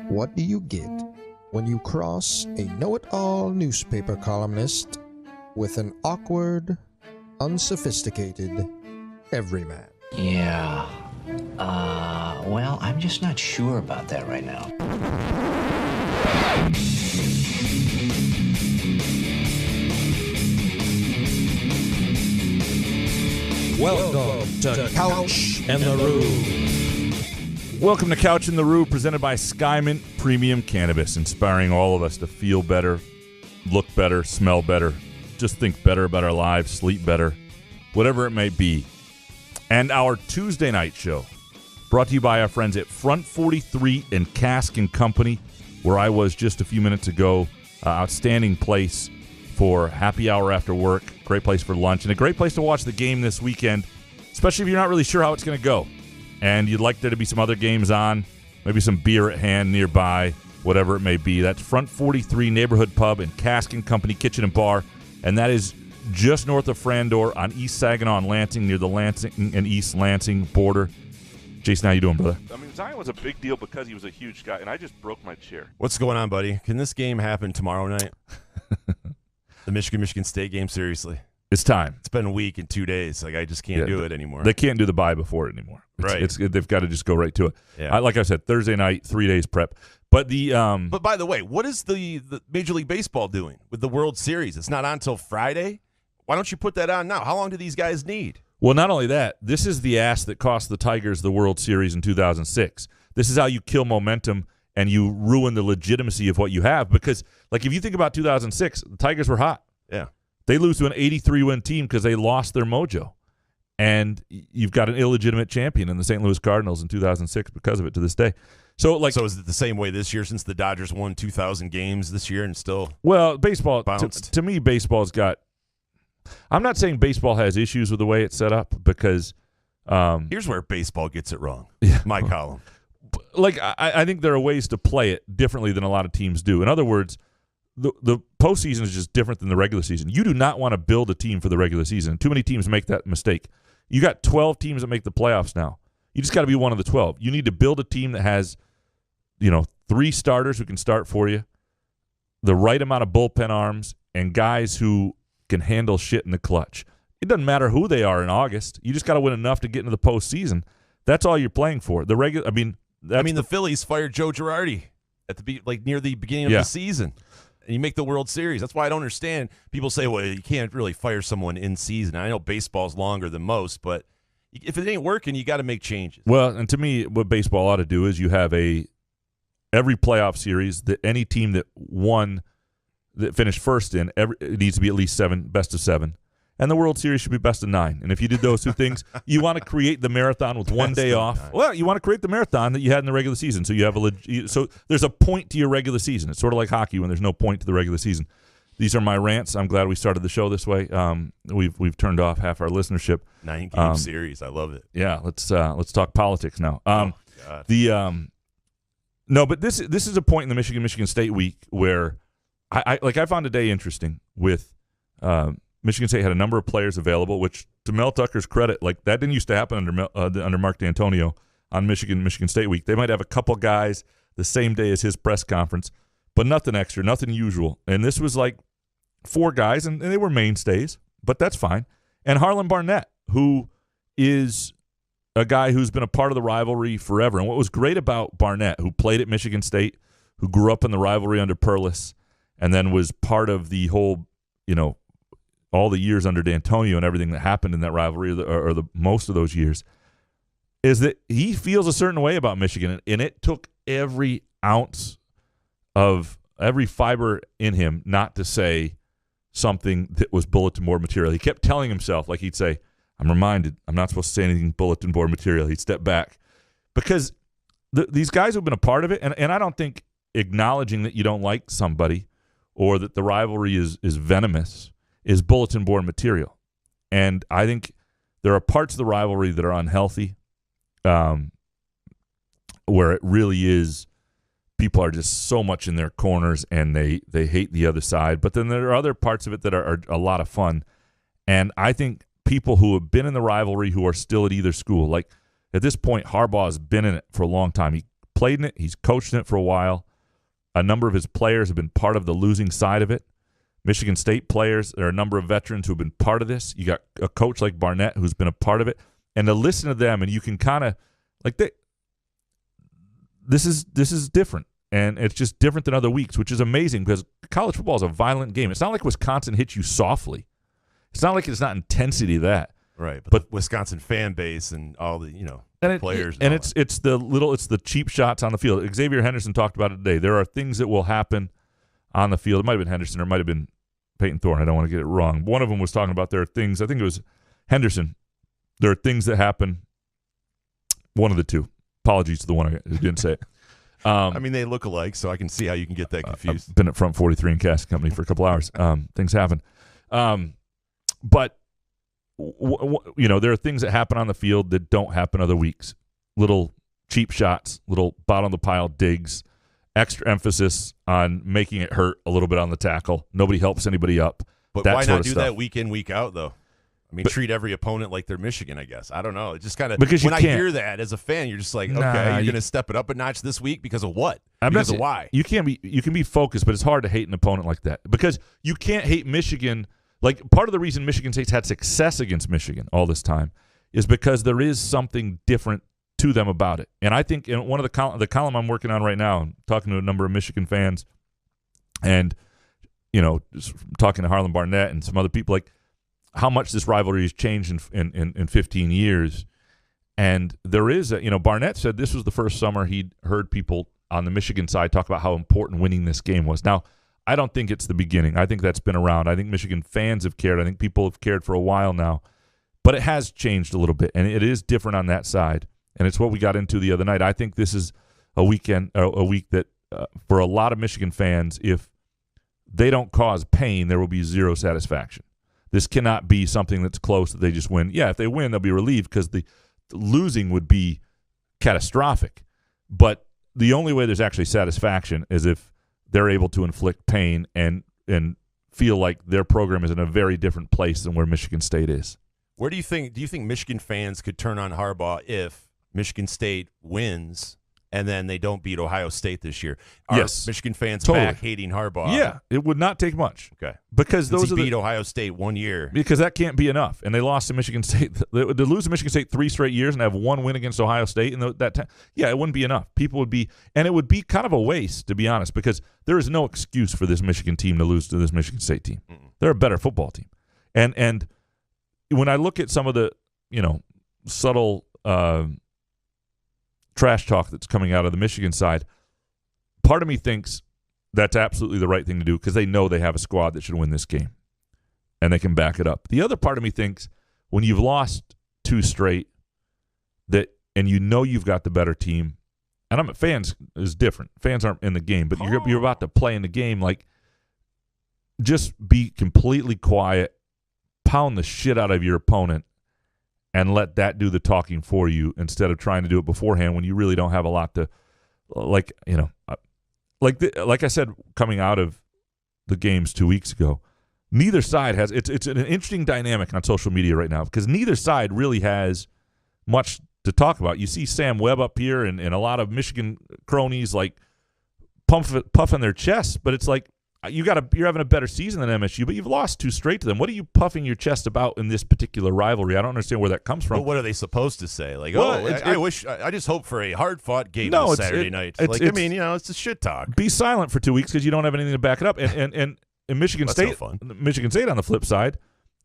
What do you get when you cross a know-it-all newspaper columnist with an awkward, unsophisticated everyman? Yeah. Well, I'm just not sure about that right now. Welcome to Couch and the Roo. Welcome to Couch and the Roo, presented by Skymint Premium Cannabis, inspiring all of us to feel better, look better, smell better, just think better about our lives, sleep better, whatever it may be. And our Tuesday night show, brought to you by our friends at Front 43 and Cask & Company, where I was just a few minutes ago. Outstanding place for happy hour after work, great place for lunch, and a great place to watch the game this weekend, especially if you're not really sure how it's going to go. And you'd like there to be some other games on, maybe some beer at hand nearby, whatever it may be. That's Front 43 Neighborhood Pub and Cask & Company Kitchen and Bar, and that is just north of Frandor on East Saginaw and Lansing, near the Lansing and East Lansing border. Jason, how you doing, brother? I mean, Zion was a big deal because he was a huge guy, and I just broke my chair. What's going on, buddy? Can this game happen tomorrow night? The Michigan State game, seriously. It's time. It's been a week and 2 days. Like, I just can't do it anymore. They can't do the bye before it anymore. They've got to just go right to it. Yeah. Like I said, Thursday night, 3 days prep. But But by the way, what is the Major League Baseball doing with the World Series? It's not on until Friday. Why don't you put that on now? How long do these guys need? Well, not only that, this is the ass that cost the Tigers the World Series in 2006. This is how you kill momentum and you ruin the legitimacy of what you have. Because, like, if you think about 2006, the Tigers were hot. Yeah. They lose to an 83-win team because they lost their mojo. And you've got an illegitimate champion in the St. Louis Cardinals in 2006 because of it to this day. So is it the same way this year since the Dodgers won 2,000 games this year and still baseball, bounced? To me, baseball's got – I'm not saying baseball has issues with the way it's set up because here's where baseball gets it wrong. Yeah. My column. Like, I think there are ways to play it differently than a lot of teams do. In other words, the postseason is just different than the regular season. You do not want to build a team for the regular season. Too many teams make that mistake. You got 12 teams that make the playoffs now. You just got to be one of the 12. You need to build a team that has, 3 starters who can start for you, the right amount of bullpen arms, and guys who can handle shit in the clutch. It doesn't matter who they are in August. You just got to win enough to get into the postseason. That's all you're playing for. The Phillies fired Joe Girardi at near the beginning of the season. And you make the World Series. That's why I don't understand. People say, well, you can't really fire someone in season. I know baseball's longer than most, but if it ain't working, you got to make changes. Well, and to me, what baseball ought to do is you have every playoff series that any team that finished first in, it needs to be at least best of 7. And the World Series should be best of 9. And if you did those two things, you want to create the marathon with one day off. 9. Well, you want to create the marathon that you had in the regular season. So you have so there's a point to your regular season. It's sort of like hockey when there's no point to the regular season. These are my rants. I'm glad we started the show this way. We've turned off half our listenership. 9-game series. I love it. Yeah, let's talk politics now. God. But this is a point in the Michigan State week where I found today interesting with Michigan State had a number of players available, which, to Mel Tucker's credit, like that didn't used to happen under Mark D'Antonio on Michigan State week. They might have a couple guys the same day as his press conference, but nothing extra, nothing usual. And this was like 4 guys, and they were mainstays, but that's fine. And Harlan Barnett, who is a guy who's been a part of the rivalry forever. And what was great about Barnett, who played at Michigan State, who grew up in the rivalry under Perlis, and then was part of the whole, all the years under D'Antonio and everything that happened in that rivalry, or the most of those years, is that he feels a certain way about Michigan, and it took every ounce of every fiber in him not to say something that was bulletin board material. He kept telling himself, like he'd say, I'm reminded I'm not supposed to say anything bulletin board material. He'd step back because these guys have been a part of it, and I don't think acknowledging that you don't like somebody or that the rivalry is venomous is bulletin board material. And I think there are parts of the rivalry that are unhealthy, where it really is people are just so much in their corners and they hate the other side. But then there are other parts of it that are a lot of fun. And I think people who have been in the rivalry who are still at either school, like at this point, Harbaugh has been in it for a long time. He played in it. He's coached in it for a while. A number of his players have been part of the losing side of it. Michigan State players, there are a number of veterans who have been part of this. You got a coach like Barnett who's been a part of it. And to listen to them, and you can kind of, like, this is different. And it's just different than other weeks, which is amazing because college football is a violent game. It's not like Wisconsin hits you softly. It's not like it's not intensity to that. Right, but the Wisconsin fan base and all the players, and it's the cheap shots on the field. Xavier Henderson talked about it today. There are things that will happen on the field. It might have been Henderson or it might have been Peyton Thorne. I don't want to get it wrong. One of them was talking about there are things. I think it was Henderson. There are things that happen. One of the two. Apologies to the one who didn't say it. I mean, they look alike, so I can see how you can get that confused. I've been at Front 43 and Casting Company for a couple hours. Things happen. But there are things that happen on the field that don't happen other weeks. Little cheap shots, little bottom of the pile digs, extra emphasis on making it hurt a little bit on the tackle. Nobody helps anybody up. But why not do that week in, week out, though? I mean, treat every opponent like they're Michigan, I guess. I don't know. It just kind of, when I hear that as a fan, you're just like, okay, you're going to step it up a notch this week because of what? Because of why? You can be focused, but it's hard to hate an opponent like that because you can't hate Michigan. Like, part of the reason Michigan State's had success against Michigan all this time is because there is something different to them about it. And I think in one of the column I'm working on right now, I'm talking to a number of Michigan fans and, just talking to Harlan Barnett and some other people, like, how much this rivalry has changed in 15 years. And there is Barnett said this was the first summer he'd heard people on the Michigan side talk about how important winning this game was. Now, I don't think it's the beginning. I think that's been around. I think Michigan fans have cared. I think people have cared for a while now. But it has changed a little bit, and it is different on that side. And it's what we got into the other night. I think this is a week that for a lot of Michigan fans, if they don't cause pain, there will be zero satisfaction. This cannot be something that's close that they just win. Yeah, if they win, they'll be relieved because the losing would be catastrophic. But the only way there's actually satisfaction is if they're able to inflict pain and feel like their program is in a very different place than where Michigan State is. Where do you think Michigan fans could turn on Harbaugh if Michigan State wins and then they don't beat Ohio State this year? Are Michigan fans back hating Harbaugh? Yeah, it would not take much. Okay. Because he beat Ohio State 1 year. Because that can't be enough. And they lost to Michigan State. To lose to Michigan State 3 straight years and have one win against Ohio State in that time, it wouldn't be enough. People would be, and it would be kind of a waste, to be honest, because there is no excuse for this Michigan team to lose to this Michigan State team. They're a better football team. And when I look at some of the, subtle trash talk that's coming out of the Michigan side, part of me thinks that's absolutely the right thing to do because they know they have a squad that should win this game and they can back it up. The other part of me thinks when you've lost 2 straight and you've got the better team, and fans is different. Fans aren't in the game, but you're about to play in the game. Like, just be completely quiet, pound the shit out of your opponent, and let that do the talking for you instead of trying to do it beforehand when you really don't have a lot to, like I said, coming out of the games 2 weeks ago, neither side has, it's an interesting dynamic on social media right now because neither side really has much to talk about. You see Sam Webb up here and a lot of Michigan cronies like puffing their chests, but it's like, you're having a better season than MSU, but you've lost 2 straight to them. What are you puffing your chest about in this particular rivalry? I don't understand where that comes from. But what are they supposed to say? Like, I just hope for a hard-fought game on Saturday night. It's a shit talk. Be silent for 2 weeks because you don't have anything to back it up. And Michigan State, Michigan State on the flip side,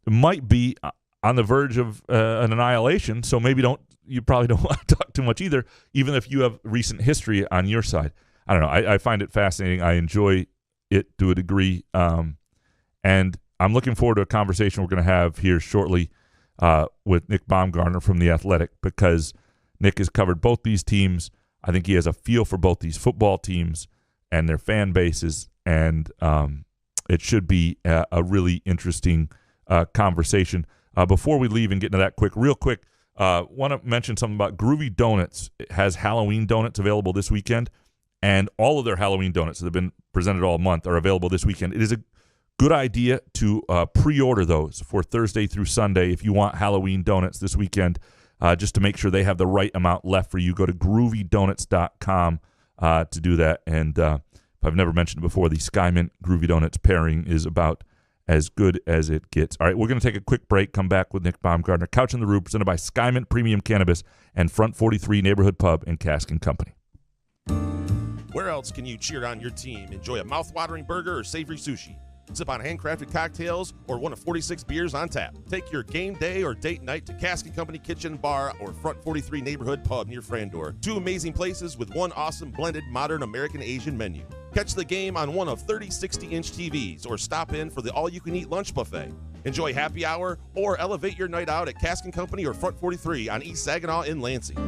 might be on the verge of an annihilation. So maybe you probably don't want to talk too much either, even if you have recent history on your side. I don't know. I find it fascinating. I enjoy it to a degree, and I'm looking forward to a conversation we're going to have here shortly with Nick Baumgardner from The Athletic because Nick has covered both these teams. I think he has a feel for both these football teams and their fan bases, and it should be a really interesting conversation. Before we leave and get into that real quick, want to mention something about Groovy Donuts. It has Halloween donuts available this weekend. And all of their Halloween donuts that have been presented all month are available this weekend. It is a good idea to pre-order those for Thursday through Sunday if you want Halloween donuts this weekend. just to make sure they have the right amount left for you. Go to groovydonuts.com to do that. And if I've never mentioned it before, the Skymint Groovy Donuts pairing is about as good as it gets. All right, we're going to take a quick break, come back with Nick Baumgardner. Couch in the Roof, presented by Skymint Premium Cannabis and Front 43 Neighborhood Pub in Cask and Company. Where else can you cheer on your team, enjoy a mouth-watering burger or savory sushi, sip on handcrafted cocktails, or one of 46 beers on tap? Take your game day or date night to Cask and Company Kitchen Bar or Front 43 Neighborhood Pub near Frandor. 2 amazing places with one awesome blended modern American-Asian menu. Catch the game on one of 30 60-inch TVs or stop in for the all-you-can-eat lunch buffet. Enjoy happy hour or elevate your night out at Cask and Company or Front 43 on East Saginaw in Lansing.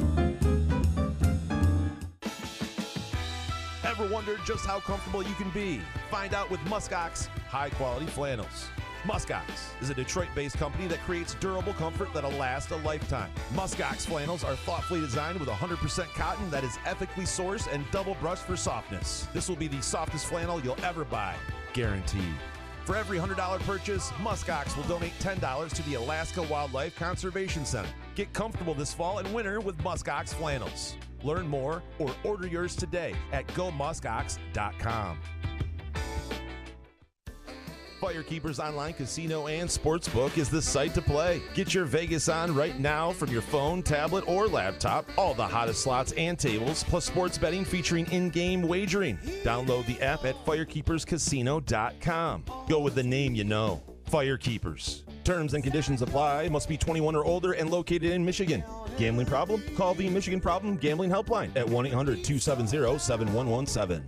Ever wondered just how comfortable you can be? Find out with Muskox high-quality flannels. Muskox is a Detroit-based company that creates durable comfort that'll last a lifetime. Muskox flannels are thoughtfully designed with 100% cotton that is ethically sourced and double brushed for softness. This will be the softest flannel you'll ever buy, guaranteed. For every $100 purchase, Muskox will donate $10 to the Alaska Wildlife Conservation Center. Get comfortable this fall and winter with Muskox flannels. Learn more or order yours today at gomuskox.com. Firekeepers Online Casino and Sportsbook is the site to play. Get your Vegas on right now from your phone, tablet, or laptop. All the hottest slots and tables, plus sports betting featuring in-game wagering. Download the app at firekeeperscasino.com. Go with the name you know. Firekeepers. Terms and conditions apply. Must be 21 or older and located in Michigan. Gambling problem? Call the Michigan Problem Gambling Helpline at 1-800-270-7117.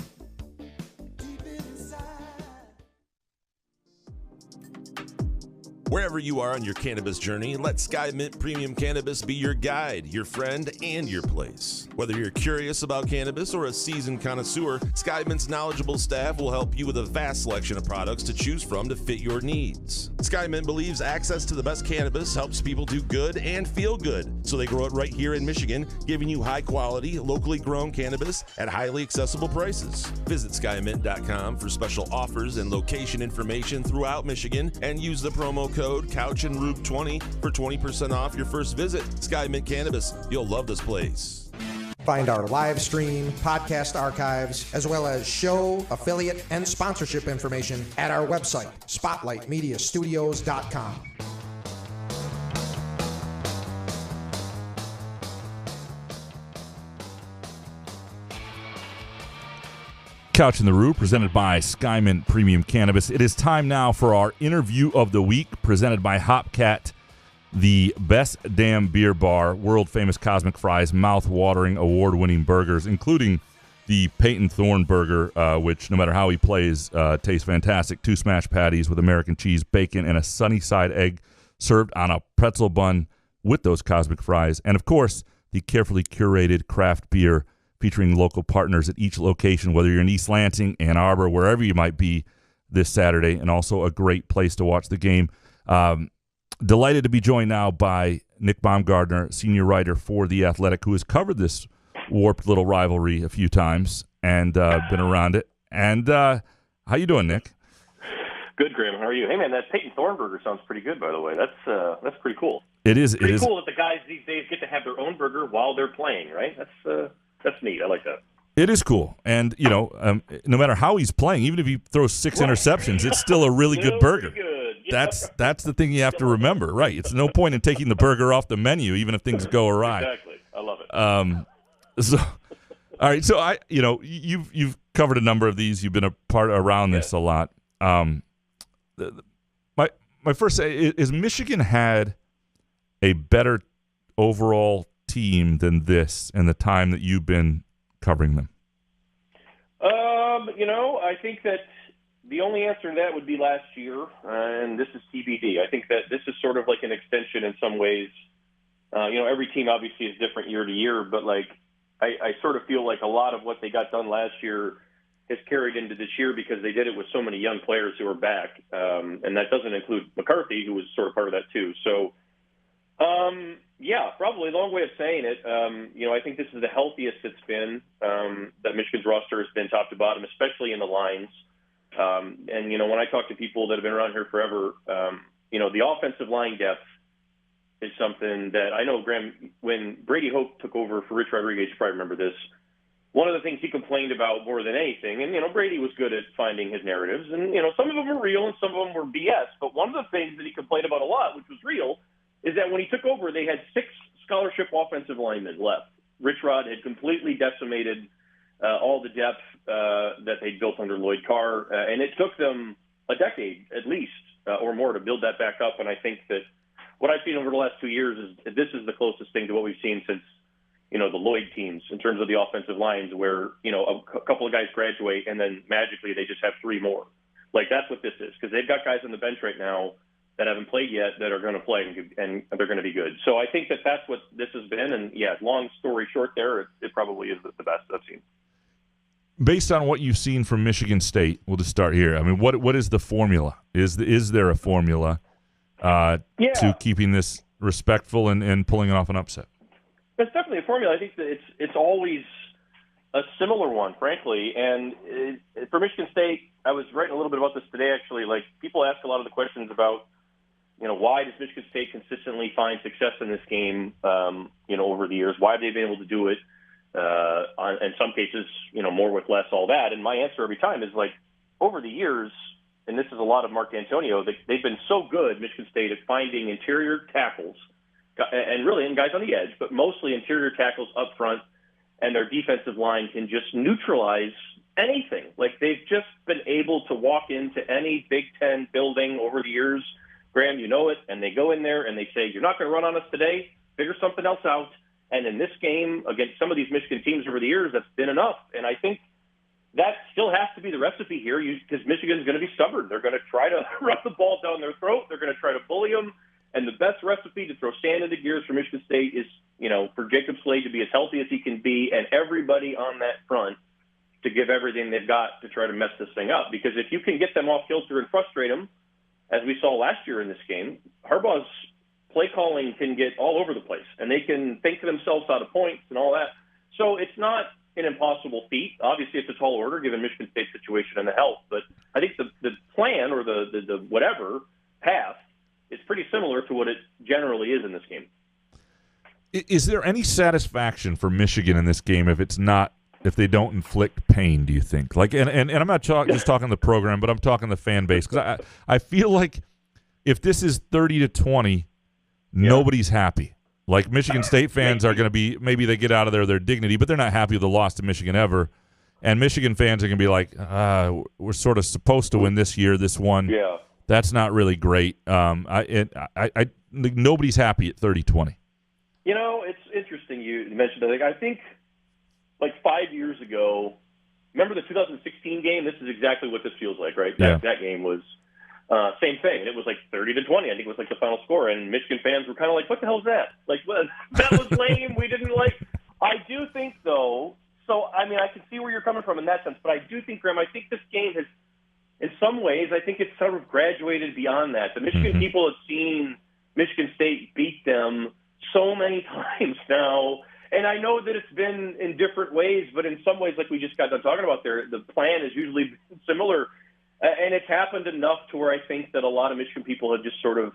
Wherever you are on your cannabis journey, let Skymint Premium Cannabis be your guide, your friend, and your place. Whether you're curious about cannabis or a seasoned connoisseur, Skymint's knowledgeable staff will help you with a vast selection of products to choose from to fit your needs. Skymint believes access to the best cannabis helps people do good and feel good, so they grow it right here in Michigan, giving you high-quality, locally grown cannabis at highly accessible prices. Visit skymint.com for special offers and location information throughout Michigan, and use the promo code CouchAndRube20 for 20% off your first visit. Skymint Cannabis. You'll love this place. Find our live stream, podcast archives, as well as show, affiliate, and sponsorship information at our website, spotlightmediastudios.com. Couch in the Roof, presented by Skymint Premium Cannabis. It is time now for our interview of the week, presented by Hopcat, the best damn beer bar, world-famous Cosmic Fries, mouth-watering, award-winning burgers, including the Peyton Thorne burger, which, no matter how he plays, tastes fantastic. 2 smash patties with American cheese, bacon, and a sunny side egg served on a pretzel bun with those Cosmic Fries. And, of course, the carefully curated craft beer featuring local partners at each location, whether you're in East Lansing, Ann Arbor, wherever you might be this Saturday, and also a great place to watch the game. Delighted to be joined now by Nick Baumgardner, senior writer for The Athletic, who has covered this warped little rivalry a few times and been around it. And how you doing, Nick? Good, Graham. How are you? Hey, man, that Peyton Thorne burger sounds pretty good, by the way. That's pretty cool. It is. Pretty cool that the guys these days get to have their own burger while they're playing, right? That's neat. I like that. It is cool. And, no matter how he's playing, even if he throws 6 interceptions, it's still a really good burger. Good. Yeah. That's the thing you have to remember, right? It's no point in taking the burger off the menu, even if things go awry. Exactly. I love it. So, all right. So you've covered a number of these. You've been a part around this a lot. My first is Michigan had a better overall team than this in the time that you've been covering them? I think that the only answer to that would be last year, and this is TBD. I think that this is sort of like an extension in some ways. Every team obviously is different year to year, but I sort of feel like a lot of what they got done last year has carried into this year because they did it with so many young players who are back, and that doesn't include McCarthy, who was sort of part of that too. So, probably a long way of saying it. I think this is the healthiest it's been that Michigan's roster has been top to bottom, especially in the lines. When I talk to people that have been around here forever, the offensive line depth is something that I know, Graham, when Brady Hope took over for Rich Rodriguez, you probably remember this. One of the things he complained about more than anything, and, Brady was good at finding his narratives, and, some of them were real and some of them were BS, but one of the things that he complained about a lot, which was real, is that when he took over, they had 6 scholarship offensive linemen left. Rich Rod had completely decimated all the depth that they'd built under Lloyd Carr, and it took them a decade at least or more to build that back up, and I think that what I've seen over the last 2 years is this is the closest thing to what we've seen since the Lloyd teams in terms of the offensive lines where, a couple of guys graduate and then magically they just have 3 more. Like, that's what this is, because they've got guys on the bench right now that haven't played yet that are going to play and they're going to be good. So I think that that's what this has been. And, long story short there, it probably is the best I've seen. Based on what you've seen from Michigan State, we'll just start here. I mean, what is the formula? Is there a formula to keeping this respectful and pulling off an upset? It's definitely a formula. I think that it's always a similar one, frankly. And for Michigan State, I was writing a little bit about this today, actually. Like, people ask a lot of the questions about, why does Michigan State consistently find success in this game, over the years? Why have they been able to do it? In some cases, more with less, all that. And my answer every time is, like, over the years, and this is a lot of Mark D'Antonio, they've been so good, Michigan State, at finding interior tackles and really guys on the edge, but mostly interior tackles up front, and their defensive line can just neutralize anything. Like, they've just been able to walk into any Big Ten building over the years, Graham, and they go in there and they say, you're not going to run on us today, figure something else out. And in this game against some of these Michigan teams over the years, that's been enough. And I think that still has to be the recipe here because Michigan's going to be stubborn. They're going to try to run the ball down their throat. They're going to try to bully them. And the best recipe to throw sand into gears for Michigan State is, for Jacob Slade to be as healthy as he can be and everybody on that front to give everything they've got to try to mess this thing up. Because if you can get them off kilter and frustrate them, as we saw last year in this game, Harbaugh's play calling can get all over the place, and they can think to themselves out of points and all that. So it's not an impossible feat. Obviously, it's a tall order given Michigan State's situation and the health. But I think the plan or the whatever path is pretty similar to what it generally is in this game. Is there any satisfaction for Michigan in this game if they don't inflict pain, do you think? Like, and I'm not just talking the program, but I'm talking the fan base, because I feel like if this is 30-20, nobody's happy. Like, Michigan State fans are going to be, maybe they get out of their dignity, but they're not happy with the loss to Michigan ever. And Michigan fans are going to be like, we're sort of supposed to win this year, this one. Yeah. That's not really great. Nobody's happy at 30-20. It's interesting you mentioned that. I think, 5 years ago, remember the 2016 game? This is exactly what this feels like, right? That game was same thing. It was 30-20. I think it was the final score, and Michigan fans were kind of like, "What the hell is that? That was lame. We didn't like." I do think, though. So I can see where you're coming from in that sense, but I do think, Graham, I think this game has, in some ways, I think it's sort of graduated beyond that. The Michigan people have seen Michigan State beat them so many times now. And I know that it's been in different ways, but in some ways, like we just got done talking about there, the plan is usually been similar. And it's happened enough to where I think that a lot of Michigan people have just sort of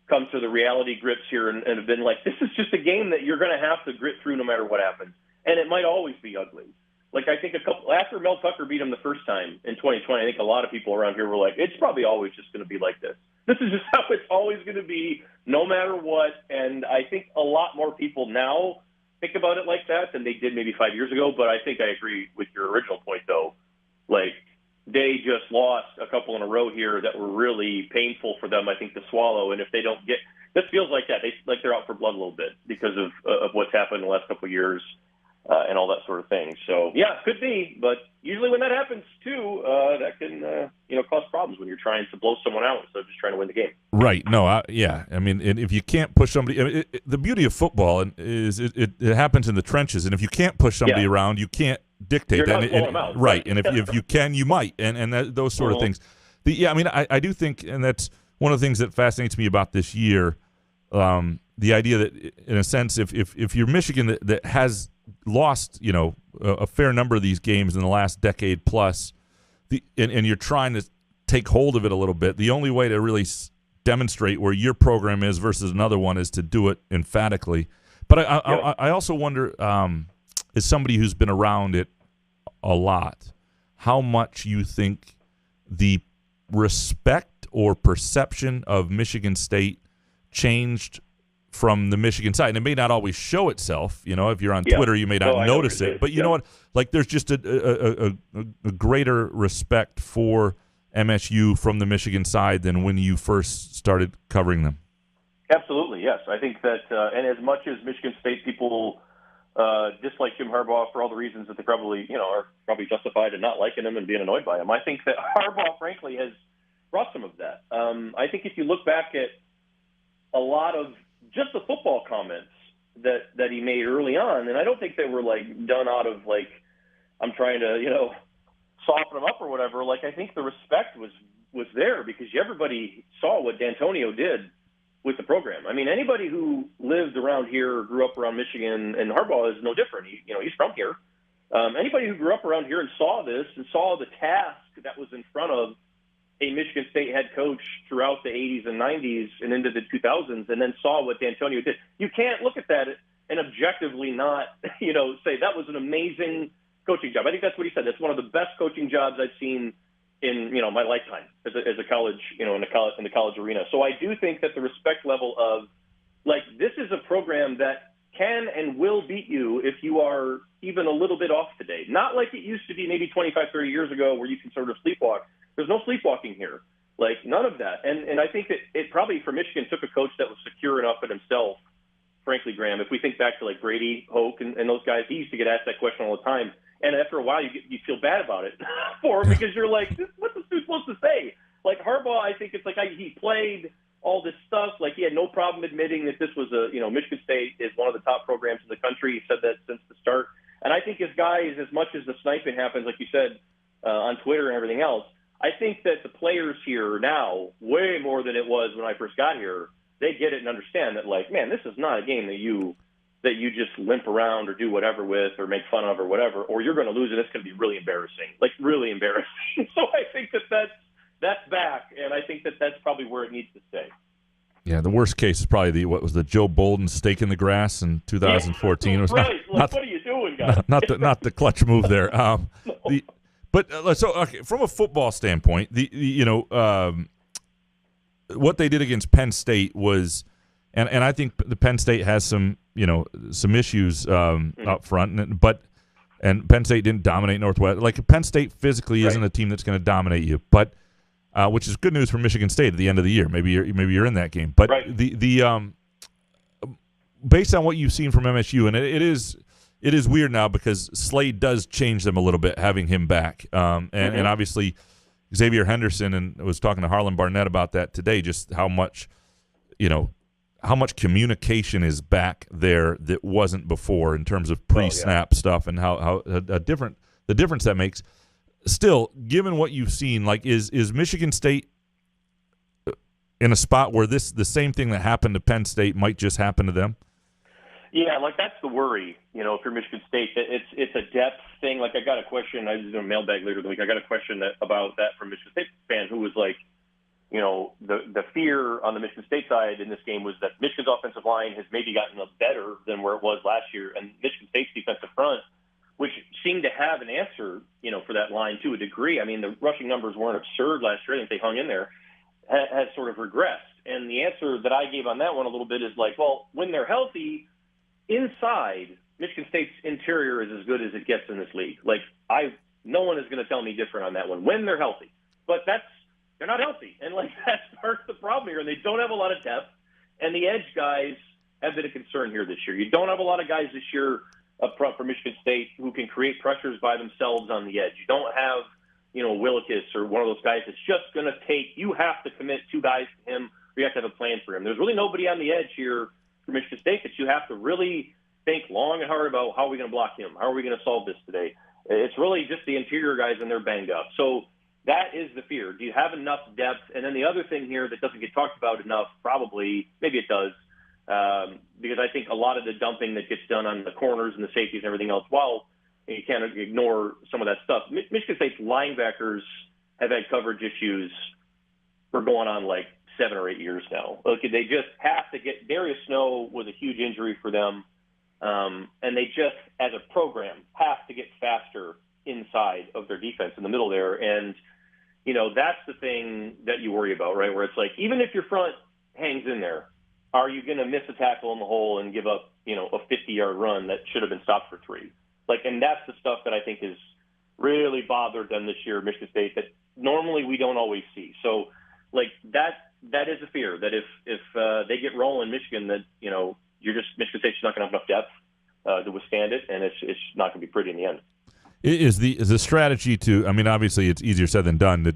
come to the reality grips here and have been like, this is just a game that you're going to have to grit through no matter what happens. And it might always be ugly. I think after Mel Tucker beat him the first time in 2020, I think a lot of people around here were like, it's probably always just going to be like this. This is just how it's always going to be no matter what. And I think a lot more people now think about it like that than they did maybe 5 years ago. But I think I agree with your original point, though. They just lost a couple in a row here that were really painful for them, I think, to swallow. And if they don't get – this feels like that. They're out for blood a little bit because of what's happened in the last couple of years and all that sort of thing. So, yeah, it could be. But usually when that happens, too, that can cause problems when you're trying to blow someone out instead of just trying to win the game. Right. No, if you can't push somebody the beauty of football is it happens in the trenches. And if you can't push somebody around, you can't dictate You're that. not blowing them out. Right. And if you can, you might. And those sort of things. I do think, and that's one of the things that fascinates me about this year, the idea that, in a sense, if you're Michigan that has lost, a fair number of these games in the last decade plus, and you're trying to take hold of it a little bit, the only way to really demonstrate where your program is versus another one is to do it emphatically. But I also wonder, as somebody who's been around it a lot, how much you think the respect or perception of Michigan State changed from the Michigan side. And it may not always show itself. If you're on Twitter, you may not notice it. But you know what? Like, there's just a greater respect for MSU from the Michigan side than when you first started covering them. Absolutely, yes. I think that, and as much as Michigan State people dislike Jim Harbaugh for all the reasons that they probably, are probably justified in not liking him and being annoyed by him, I think that Harbaugh, frankly, has brought some of that. I think if you look back at a lot of just the football comments that he made early on, and I don't think they were done out of I'm trying to soften him up or whatever. I think the respect was there because everybody saw what D'Antonio did with the program. I mean, anybody who lived around here or grew up around Michigan, and Harbaugh is no different. He's from here. Anybody who grew up around here and saw this and saw the task that was in front of a Michigan State head coach throughout the 80s and 90s and into the 2000s, and then saw what D'Antonio did. You can't look at that and objectively not, say that was an amazing coaching job. I think that's what he said. That's one of the best coaching jobs I've seen in, my lifetime as a college, in the college arena. So I do think that the respect level of this is a program that can and will beat you if you are even a little bit off today. Not like it used to be maybe 25, 30 years ago where you can sort of sleepwalk. There's no sleepwalking here. None of that. And I think that it probably for Michigan took a coach that was secure enough in himself, frankly, Graham. If we think back to Brady, Hoke, and those guys, he used to get asked that question all the time. And after a while, you feel bad about it for him because you're like, what's this dude supposed to say? Harbaugh, I think it's he played all this stuff. He had no problem admitting that this was Michigan State is one of the top programs in the country. He said that since the start. And I think his guys, as much as the sniping happens, like you said, on Twitter and everything else, I think that the players here now, way more than it was when I first got here, they get it and understand that, man, this is not a game that you just limp around or do whatever with or make fun of or whatever, or you're going to lose and it's going to be really embarrassing, really embarrassing. So I think that's back, and I think that that's probably where it needs to stay. Yeah, the worst case is probably the Joe Bolden stake in the grass in 2014. Yeah, It was right. What are you doing, guys? Not the clutch move there. No. From a football standpoint, what they did against Penn State was, and I think the Penn State has some issues up front, and Penn State didn't dominate Northwest. Penn State physically isn't a team that's going to dominate you, but which is good news for Michigan State at the end of the year. Maybe you're in that game, but the based on what you've seen from MSU, and it is weird now because Slade does change them a little bit, having him back. And obviously Xavier Henderson, and I was talking to Harlan Barnett about that today, just how much communication is back there that wasn't before in terms of pre-snap stuff and how the difference that makes. Still, given what you've seen, is Michigan State in a spot where the same thing that happened to Penn State might just happen to them? Yeah, that's the worry, if you're Michigan State. It's a depth thing. I got a question. I was doing a mailbag later in the week. I got a question about that from a Michigan State fan who was the fear on the Michigan State side in this game was that Michigan's offensive line has maybe gotten better than where it was last year, and Michigan State's defensive front, which seemed to have an answer, for that line to a degree. I mean, the rushing numbers weren't absurd last year. I think they hung in there, has sort of regressed. And the answer that I gave on that one a little bit is when they're healthy, inside, Michigan State's interior is as good as it gets in this league. No one is going to tell me different on that one when they're healthy. But they're not healthy, and that's part of the problem here. And they don't have a lot of depth, and the edge guys have been a concern here this year. You don't have a lot of guys this year up front for Michigan State who can create pressures by themselves on the edge. You don't have, Willikis or one of those guys that's just going to take. You have to commit two guys to him. Or you have to have a plan for him. There's really nobody on the edge here for Michigan State that you have to really think long and hard about how are we going to block him? How are we going to solve this today? It's really just the interior guys, and they're banged up. So that is the fear. Do you have enough depth? And then the other thing here that doesn't get talked about enough, probably, maybe it does, because I think a lot of the dumping that gets done on the corners and the safeties and everything else, while you can't ignore some of that stuff, Michigan State's linebackers have had coverage issues for going on 7 or 8 years now. Look, they just have to get. Darius Snow was a huge injury for them, and they just, as a program, have to get faster inside of their defense in the middle there. And that's the thing that you worry about, right? Where it's like, even if your front hangs in there, are you going to miss a tackle in the hole and give up, a 50-yard run that should have been stopped for 3? And that's the stuff that I think is really bothered them this year, Michigan State, that normally we don't always see. So, that is a fear that if they get rolling Michigan, that Michigan State's not going to have enough depth to withstand it, and it's not going to be pretty in the end. Is the strategy to? I mean, obviously it's easier said than done to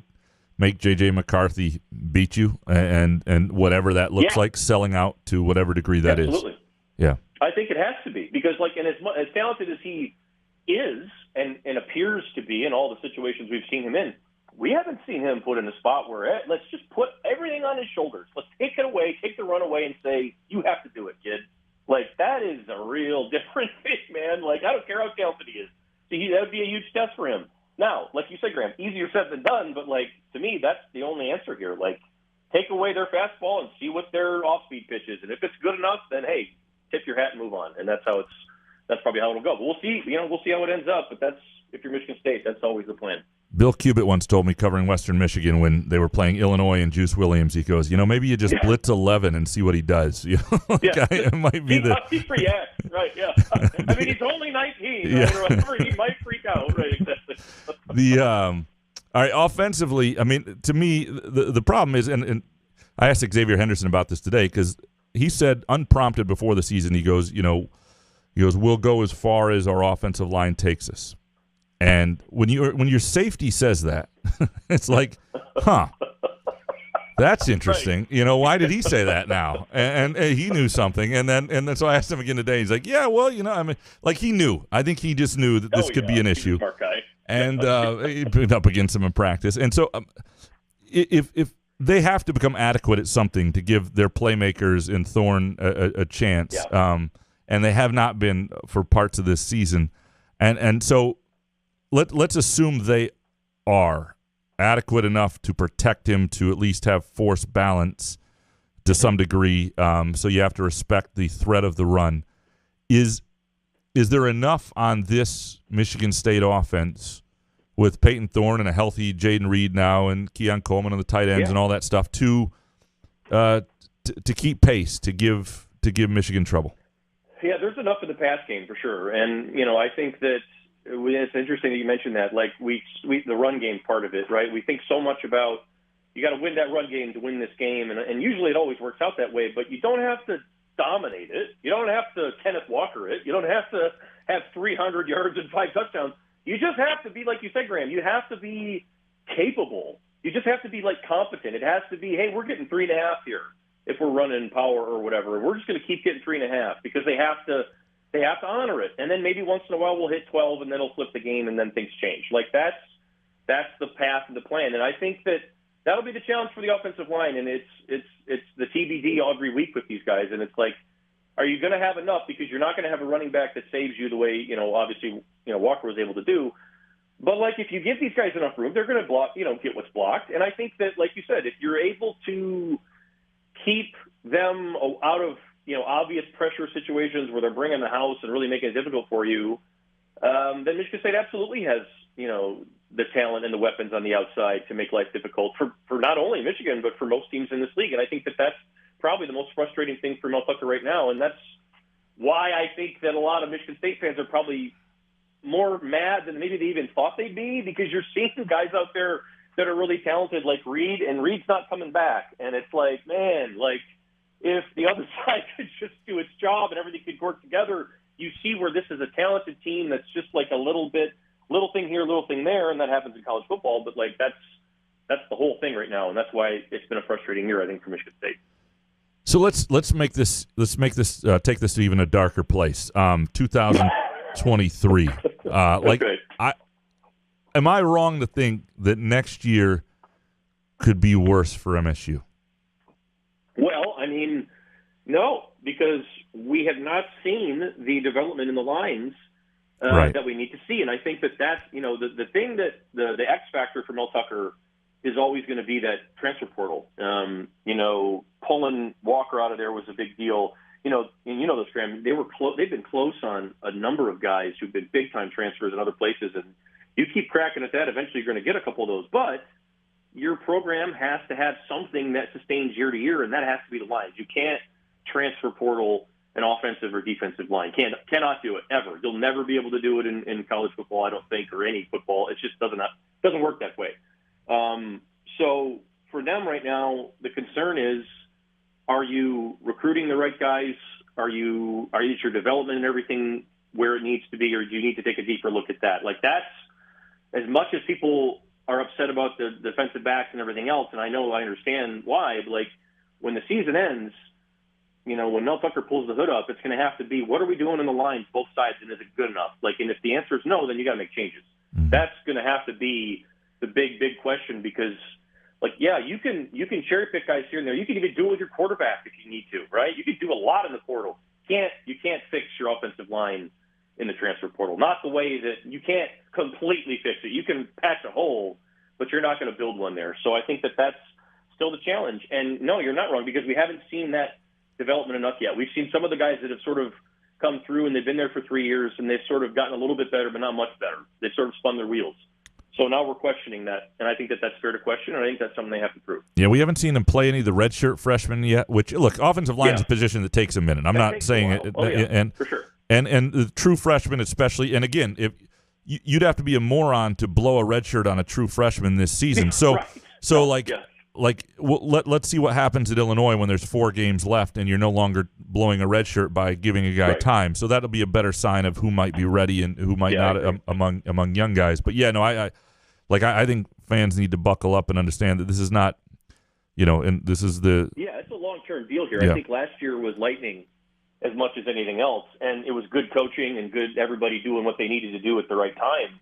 make J.J. McCarthy beat you, and whatever that looks like, selling out to whatever degree that is. Absolutely. Yeah, I think it has to be, because and as talented as he is and appears to be in all the situations we've seen him in, we haven't seen him put in a spot where let's just put everything on his shoulders. Let's take it away, take the run away, and say, you have to do it, kid. That is a real different thing, man. I don't care how talented he is. See, that would be a huge test for him. Now, like you said, Graham, easier said than done, but to me, that's the only answer here. Take away their fastball and see what their off-speed pitch is, and if it's good enough, then hey, tip your hat and move on. And that's probably how it'll go. But we'll see. We'll see how it ends up. But if you're Michigan State, that's always the plan. Bill Cubitt once told me, covering Western Michigan, when they were playing Illinois and Juice Williams, he goes, maybe you just blitz 11 and see what he does. It might be right, yeah. I mean, he's only 19, right, or whatever. He might freak out, right? Exactly. All right, offensively, I mean, to me, the problem is, and I asked Xavier Henderson about this today, because he said, unprompted before the season, he goes, we'll go as far as our offensive line takes us. And when your safety says that, it's like, that's interesting. Right. Why did he say that now? And he knew something. And then so I asked him again today. He's like, yeah, well, I mean, he knew. I think he just knew that this could be an issue. He's a smart guy. And he put it up against him in practice. And so if they have to become adequate at something to give their playmakers in Thorne a chance, and they have not been for parts of this season. And so let's assume they are adequate enough to protect him, to at least have force balance to some degree. So you have to respect the threat of the run. Is there enough on this Michigan State offense with Peyton Thorne and a healthy Jaden Reed now and Keon Coleman on the tight ends and all that stuff to keep pace, to give Michigan trouble? Yeah, there's enough in the pass game for sure. And, I think that it's interesting that you mentioned that. The run game part of it, right? We think so much about you got to win that run game to win this game, and usually it always works out that way. But you don't have to dominate it. You don't have to Kenneth Walker it. You don't have to have 300 yards and 5 touchdowns. You just have to be, like you said, Graham. You have to be capable. You just have to be competent. It has to be, hey, we're getting 3.5 here if we're running power or whatever. We're just going to keep getting 3.5 because they have to honor it. And then maybe once in a while we'll hit 12 and then it'll flip the game and then things change. That's the path and the plan. And I think that'll be the challenge for the offensive line. And it's the TBD every week with these guys. And it's are you going to have enough? Because you're not going to have a running back that saves you the way, obviously, Walker was able to do. But if you give these guys enough room, they're going to block, get what's blocked. And I think that, like you said, if you're able to keep them out of, obvious pressure situations where they're bringing the house and really making it difficult for you, then Michigan State absolutely has, the talent and the weapons on the outside to make life difficult for not only Michigan, but for most teams in this league. And I think that that's probably the most frustrating thing for Mel Tucker right now. And that's why I think that a lot of Michigan State fans are probably more mad than maybe they even thought they'd be, because you're seeing guys out there that are really talented like Reed, and Reed's not coming back. And it's man, if the other side could just do its job and everything could work together, you see where this is a talented team that's just a little thing here, little thing there, and that happens in college football. But that's the whole thing right now, and that's why it's been a frustrating year, I think, for Michigan State. So let's take this to even a darker place. 2023. Okay. Am I wrong to think that next year could be worse for MSU? Well, I mean, no, because we have not seen the development in the lines that we need to see. And I think that's, the thing that the X factor for Mel Tucker is always going to be that transfer portal. Pulling Walker out of there was a big deal. And those Graham, they've been close on a number of guys who've been big time transfers in other places, and you keep cracking at that, eventually you're going to get a couple of those. But your program has to have something that sustains year to year, and that has to be the lines. You can't transfer portal an offensive or defensive line. Cannot do it ever. You'll never be able to do it in college football, I don't think, or any football. It just doesn't work that way. So for them right now, the concern is, are you recruiting the right guys? Are you your development and everything where it needs to be, or do you need to take a deeper look at that? Like, that's, as much as people are upset about the defensive backs and everything else, and I understand why, but like, when the season ends, when Mel Tucker pulls the hood up, it's going to have to be, what are we doing in the lines, both sides, and is it good enough? Like, and if the answer is no, then you got to make changes. Mm-hmm. That's going to have to be the big question, because, like, yeah, you can cherry pick guys here and there. You can even do it with your quarterback if you need to, right? You can do a lot in the portal. You can't fix your offensive line in the transfer portal. Not the way that you can't completely fix it. You can patch a hole, but you're not going to build one there. So I think that's still the challenge. And no, you're not wrong, because we haven't seen that development enough yet. We've seen some of the guys that have sort of come through and they've been there for 3 years and they've sort of gotten a little bit better, but not much better. They've sort of spun their wheels. So now we're questioning that, and I think that's fair to question, and I think that's something they have to prove. Yeah, we haven't seen them play any of the redshirt freshmen yet, which, look, offensive line is a position that takes a minute. I'm not saying it. And for sure. And the true freshmen especially, and again, if you'd have to be a moron to blow a redshirt on a true freshman this season. So, right. let's see what happens at Illinois when there's 4 games left and you're no longer blowing a red shirt by giving a guy time. So that'll be a better sign of who might be ready and who might not among young guys. But yeah, no, I think fans need to buckle up and understand that this is not, and this is the it's a long-term deal here. Yeah. I think last year was lightning as much as anything else, and it was good coaching and good everybody doing what they needed to do at the right time.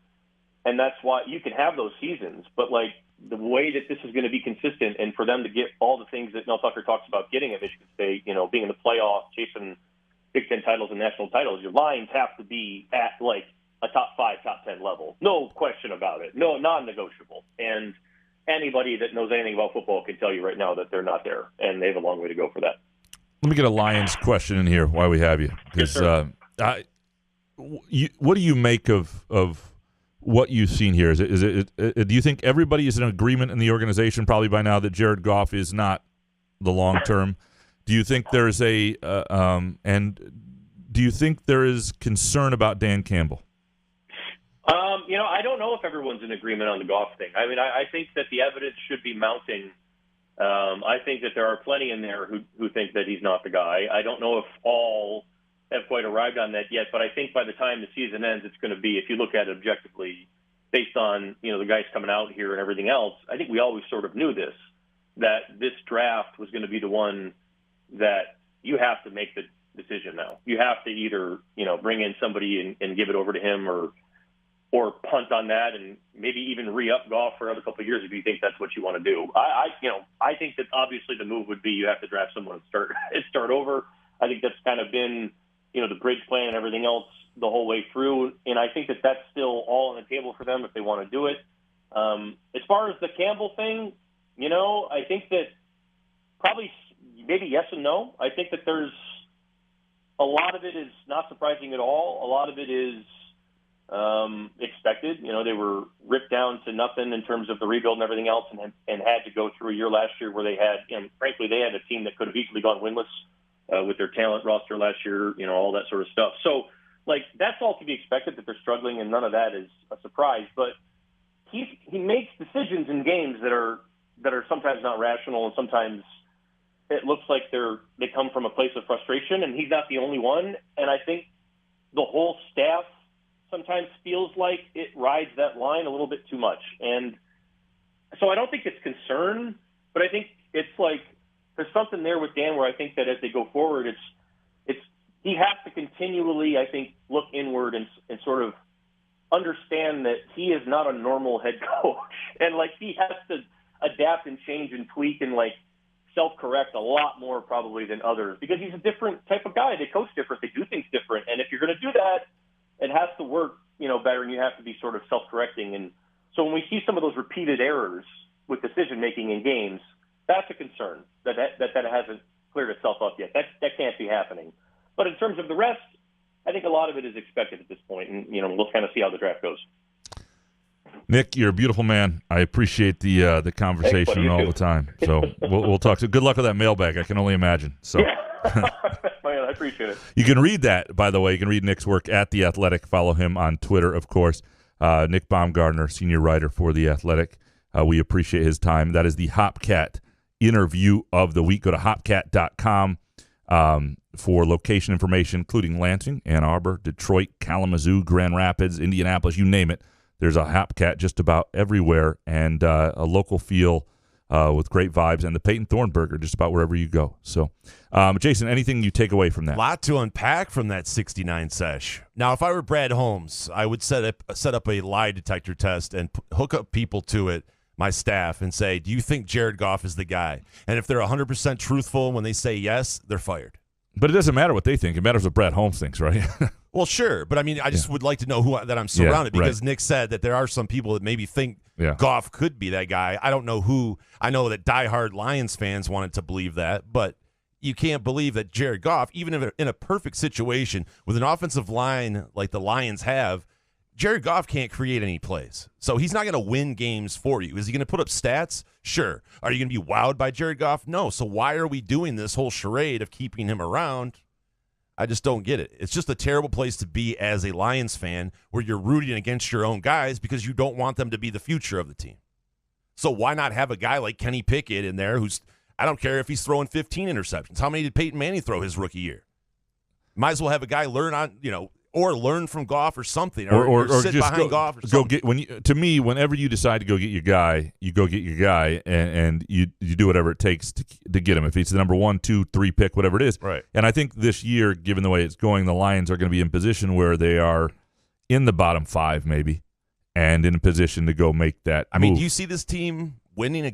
And that's why you can have those seasons, but like, the way that this is going to be consistent, and for them to get all the things that Mel Tucker talks about getting at Michigan State, being in the playoffs, chasing Big Ten titles and national titles, your lines have to be at like a top 5, top 10 level. No question about it. No, non-negotiable. And anybody that knows anything about football can tell you right now that they're not there, and they have a long way to go for that. Let me get a Lions question in here while we have you. Yes, what do you make of what you've seen here? Do you think everybody is in agreement in the organization probably by now that Jared Goff is not the long term? Do you think there's and do you think there is concern about Dan Campbell? I don't know if everyone's in agreement on the Goff thing. I mean, I think that the evidence should be mounting. I think that there are plenty in there who think that he's not the guy. I don't know if all have quite arrived on that yet, but I think by the time the season ends, it's going to be, if you look at it objectively, based on the guys coming out here and everything else, I think we always sort of knew this, that this draft was going to be the one that you have to make the decision now. You have to either bring in somebody and give it over to him, or punt on that and maybe even re-up Goff for another couple of years if you think that's what you want to do. I think that obviously the move would be you have to draft someone and start over. I think that's kind of been the bridge plan and everything else the whole way through. And I think that that's still all on the table for them if they want to do it. As far as the Campbell thing, I think that probably maybe yes and no. I think that there's a lot of it is not surprising at all. A lot of it is expected. They were ripped down to nothing in terms of the rebuild and everything else, and had to go through a year last year where they had, frankly, they had a team that could have easily gone winless with their talent roster last year, all that sort of stuff. So, that's all to be expected that they're struggling, and none of that is a surprise. But he makes decisions in games that are sometimes not rational, and sometimes it looks like they come from a place of frustration, and he's not the only one. And I think the whole staff sometimes feels like it rides that line a little bit too much. And so I don't think it's concern, but I think it's like there's something there with Dan where I think that as they go forward, it's he has to continually, I think, look inward and sort of understand that he is not a normal head coach. And, he has to adapt and change and tweak and, self-correct a lot more probably than others because he's a different type of guy. They coach different. They do things different. And if you're going to do that, it has to work, better, and you have to be sort of self-correcting. And so when we see some of those repeated errors, with decision making in games, that's a concern that hasn't cleared itself up yet. That can't be happening. But in terms of the rest, I think a lot of it is expected at this point, and we'll kind of see how the draft goes. Nick, you're a beautiful man. I appreciate the conversation all the time. So we'll talk. So good luck with that mailbag. I can only imagine. So. I appreciate it. You can read that, by the way. You can read Nick's work at The Athletic. Follow him on Twitter, of course. Nick Baumgardner, senior writer for The Athletic. We appreciate his time. That is the Hopcat interview of the week. Go to hopcat.com for location information, including Lansing, Ann Arbor, Detroit, Kalamazoo, Grand Rapids, Indianapolis, you name it. There's a Hopcat just about everywhere, and a local feel with great vibes, and the Peyton Thorne Burger just about wherever you go. So, Jason, anything you take away from that? A lot to unpack from that 69 sesh. Now, if I were Brad Holmes, I would set up a lie detector test and hook up people to it, my staff, and say, do you think Jared Goff is the guy? And if they're 100% truthful when they say yes, they're fired. But it doesn't matter what they think. It matters what Brad Holmes thinks, right? Well, sure. But, I mean, I just would like to know that I'm surrounded because Nick said that there are some people that maybe think Goff could be that guy. I don't know who. I know that diehard Lions fans wanted to believe that, but you can't believe that Jared Goff, even if in a perfect situation with an offensive line like the Lions have, Jared Goff can't create any plays. So he's not going to win games for you. Is he going to put up stats? Sure. Are you going to be wowed by Jared Goff? No. So why are we doing this whole charade of keeping him around? I just don't get it. It's just a terrible place to be as a Lions fan where you're rooting against your own guys because you don't want them to be the future of the team. So why not have a guy like Kenny Pickett in there who's, I don't care if he's throwing 15 interceptions. How many did Peyton Manning throw his rookie year? Might as well have a guy learn learn from Goff or something, or sit just behind Goff or something. To me, whenever you decide to go get your guy, you go get your guy, and you do whatever it takes to get him. If he's the number 1, 2, 3 pick, whatever it is. Right. And I think this year, given the way it's going, the Lions are going to be in position where they are in the bottom 5 maybe, and in a position to go make that I mean, move. do you see this team winning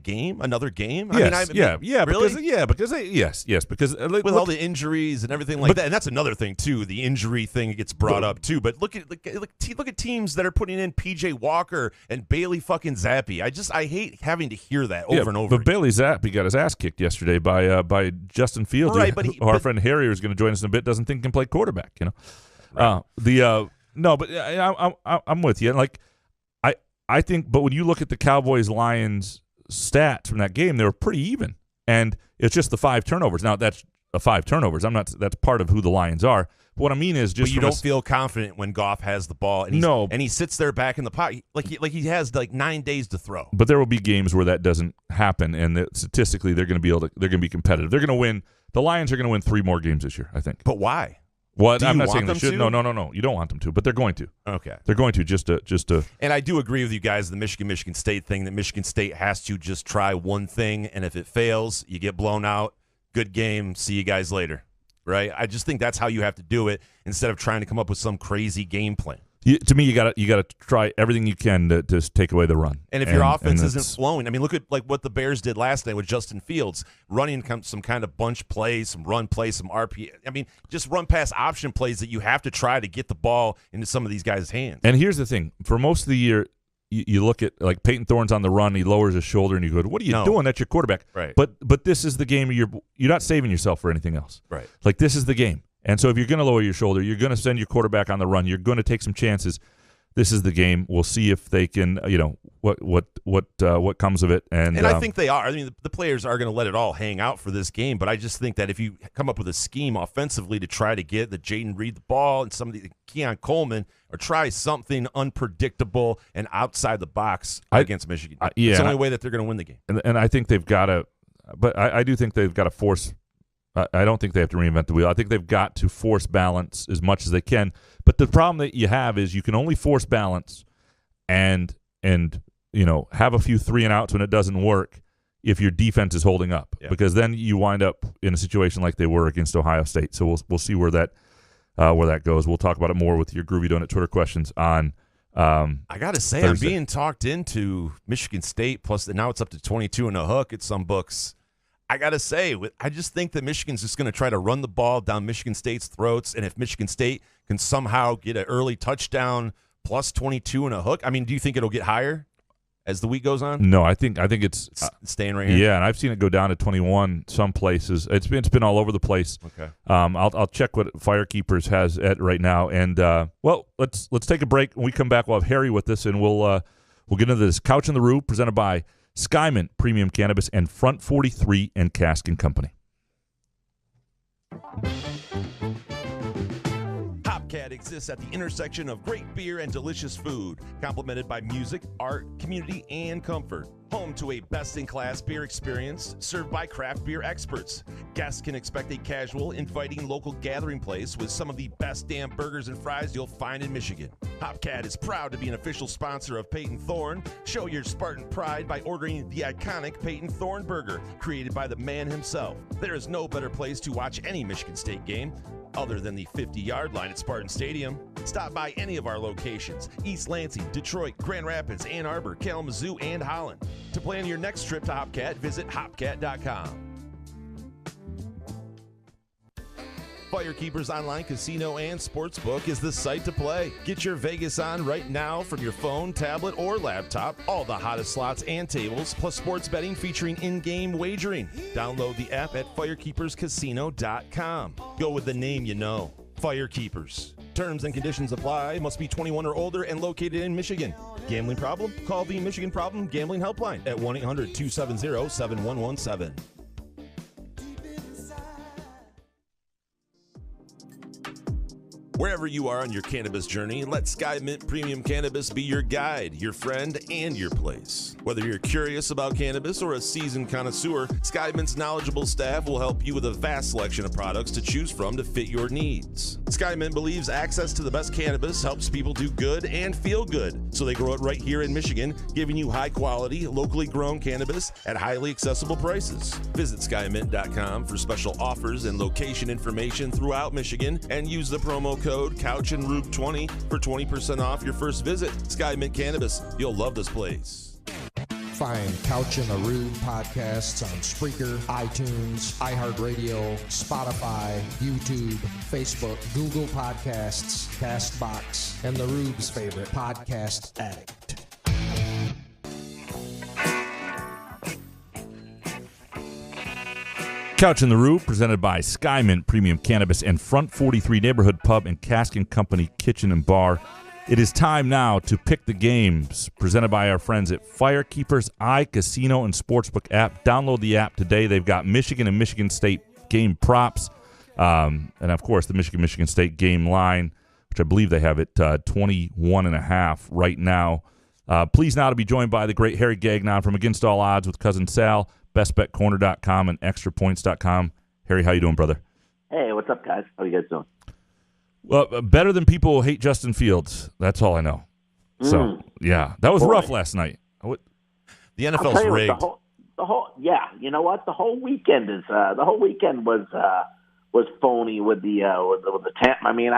another game? Yes, really? Because with all the injuries and everything like that, and that's another thing too. The injury thing gets brought up too. But look at teams that are putting in PJ Walker and Bailey fucking Zappi. I hate having to hear that over and over. But Bailey Zappi got his ass kicked yesterday by Justin Fields. Right, our friend Harry, who's going to join us in a bit, doesn't think he can play quarterback. Right. I'm with you. Like I think, but when you look at the Cowboys-Lions stats from that game, they were pretty even, and it's just the 5 turnovers. Now that's 5 turnovers. That's part of who the Lions are. But what I mean is, just but you don't feel confident when Goff has the ball, and he sits there back in the pocket like he has 9 days to throw. But there will be games where that doesn't happen, and statistically, they're going to be competitive. They're going to win. The Lions are going to win 3 more games this year, I think. But why? What? I'm not want saying they should. to? No. You don't want them to, but they're going to. Okay. They're going to just to. And I do agree with you guys, the Michigan State thing, that Michigan State has to just try one thing, and if it fails, you get blown out. Good game. See you guys later. Right? I just think that's how you have to do it instead of trying to come up with some crazy game plan. To me, you got to try everything you can to just take away the run. And if your offense isn't flowing, I mean, look at what the Bears did last night with Justin Fields, running some kind of bunch plays, some run plays, some RP. I mean, just run past option plays that you have to try to get the ball into some of these guys' hands. And here's the thing: for most of the year, you look at like Peyton Thorne's on the run, he lowers his shoulder, and you go, "What are you doing? That's your quarterback." Right. But this is the game. You're not saving yourself for anything else. Right. Like this is the game. And so if you're going to lower your shoulder, you're going to send your quarterback on the run. You're going to take some chances. This is the game. We'll see if they can, what comes of it. And I think they are. I mean, the players are going to let it all hang out for this game. But I just think that if you come up with a scheme offensively to try to get the Jaden Reed the ball and somebody, Keon Coleman, or try something unpredictable and outside the box against Michigan, it's the only way that they're going to win the game. And I think they've got to, but I do think they've got to force. I don't think they have to reinvent the wheel. I think they've got to force balance as much as they can. But the problem that you have is you can only force balance and have a few 3-and-outs when it doesn't work if your defense is holding up. Yeah. Because then you wind up in a situation like they were against Ohio State. So we'll see where that goes. We'll talk about it more with your Groovy Donut Twitter questions on I got to say, Thursday. I'm being talked into Michigan State, plus now it's up to 22 and a hook at some books. I got to say, I just think that Michigan's just going to try to run the ball down Michigan State's throats, and if Michigan State can somehow get an early touchdown plus 22 and a hook, I mean, do you think it'll get higher? as the week goes on? No, I think it's staying right here. Yeah, and I've seen it go down to 21 some places. It's been all over the place. Okay. I'll check what Firekeepers has at right now. And let's take a break. When we come back, we'll have Harry with us, and we'll get into this Couch in the Roof presented by Skyman Premium Cannabis and Front 43 and Cask and Company. Hopcat exists at the intersection of great beer and delicious food, complemented by music, art, community, and comfort. Home to a best-in-class beer experience served by craft beer experts. Guests can expect a casual, inviting local gathering place with some of the best damn burgers and fries you'll find in Michigan. Hopcat is proud to be an official sponsor of Peyton Thorne. Show your Spartan pride by ordering the iconic Peyton Thorne burger, created by the man himself. There is no better place to watch any Michigan State game other than the 50-yard line at Spartan Stadium. Stop by any of our locations: East Lansing, Detroit, Grand Rapids, Ann Arbor, Kalamazoo, and Holland. To plan your next trip to Hopcat, visit hopcat.com. Firekeepers Online Casino and Sportsbook is the site to play. Get your Vegas on right now from your phone, tablet, or laptop. All the hottest slots and tables, plus sports betting featuring in-game wagering. Download the app at firekeeperscasino.com. Go with the name you know. Firekeepers. Terms and conditions apply. Must be 21 or older and located in Michigan. Gambling problem? Call the Michigan Problem Gambling Helpline at 1-800-270-7117. Wherever you are on your cannabis journey, let Sky Mint Premium Cannabis be your guide, your friend, and your place. Whether you're curious about cannabis or a seasoned connoisseur, Sky Mint's knowledgeable staff will help you with a vast selection of products to choose from to fit your needs. Sky Mint believes access to the best cannabis helps people do good and feel good, so they grow it right here in Michigan, giving you high-quality, locally grown cannabis at highly accessible prices. Visit skymint.com for special offers and location information throughout Michigan, and use the promo code CouchAndRoof20 for 20% off your first visit. Sky Mint Cannabis. You'll love this place. Find Couch in the Rube podcasts on Spreaker, iTunes, iHeartRadio, Spotify, YouTube, Facebook, Google Podcasts, CastBox, and the Rube's favorite podcast addict. Couch in the Roof, presented by Skymint Premium Cannabis and Front 43 Neighborhood Pub and Cask and Company Kitchen and Bar. It is time now to pick the games, presented by our friends at Firekeepers iCasino and Sportsbook app. Download the app today. They've got Michigan and Michigan State game props, and of course the Michigan State game line, which I believe they have at 21.5 right now. Pleased now to be joined by the great Harry Gagnon from Against All Odds with Cousin Sal, bestbetcorner.com and extrapoints.com. Harry, how you doing, brother? Hey, what's up, guys? How you guys doing? Well, better than people who hate Justin Fields. That's all I know. So, yeah, that was rough last night. The NFL's rigged. Yeah, you know what? The whole weekend was phony with the Tampa. I mean,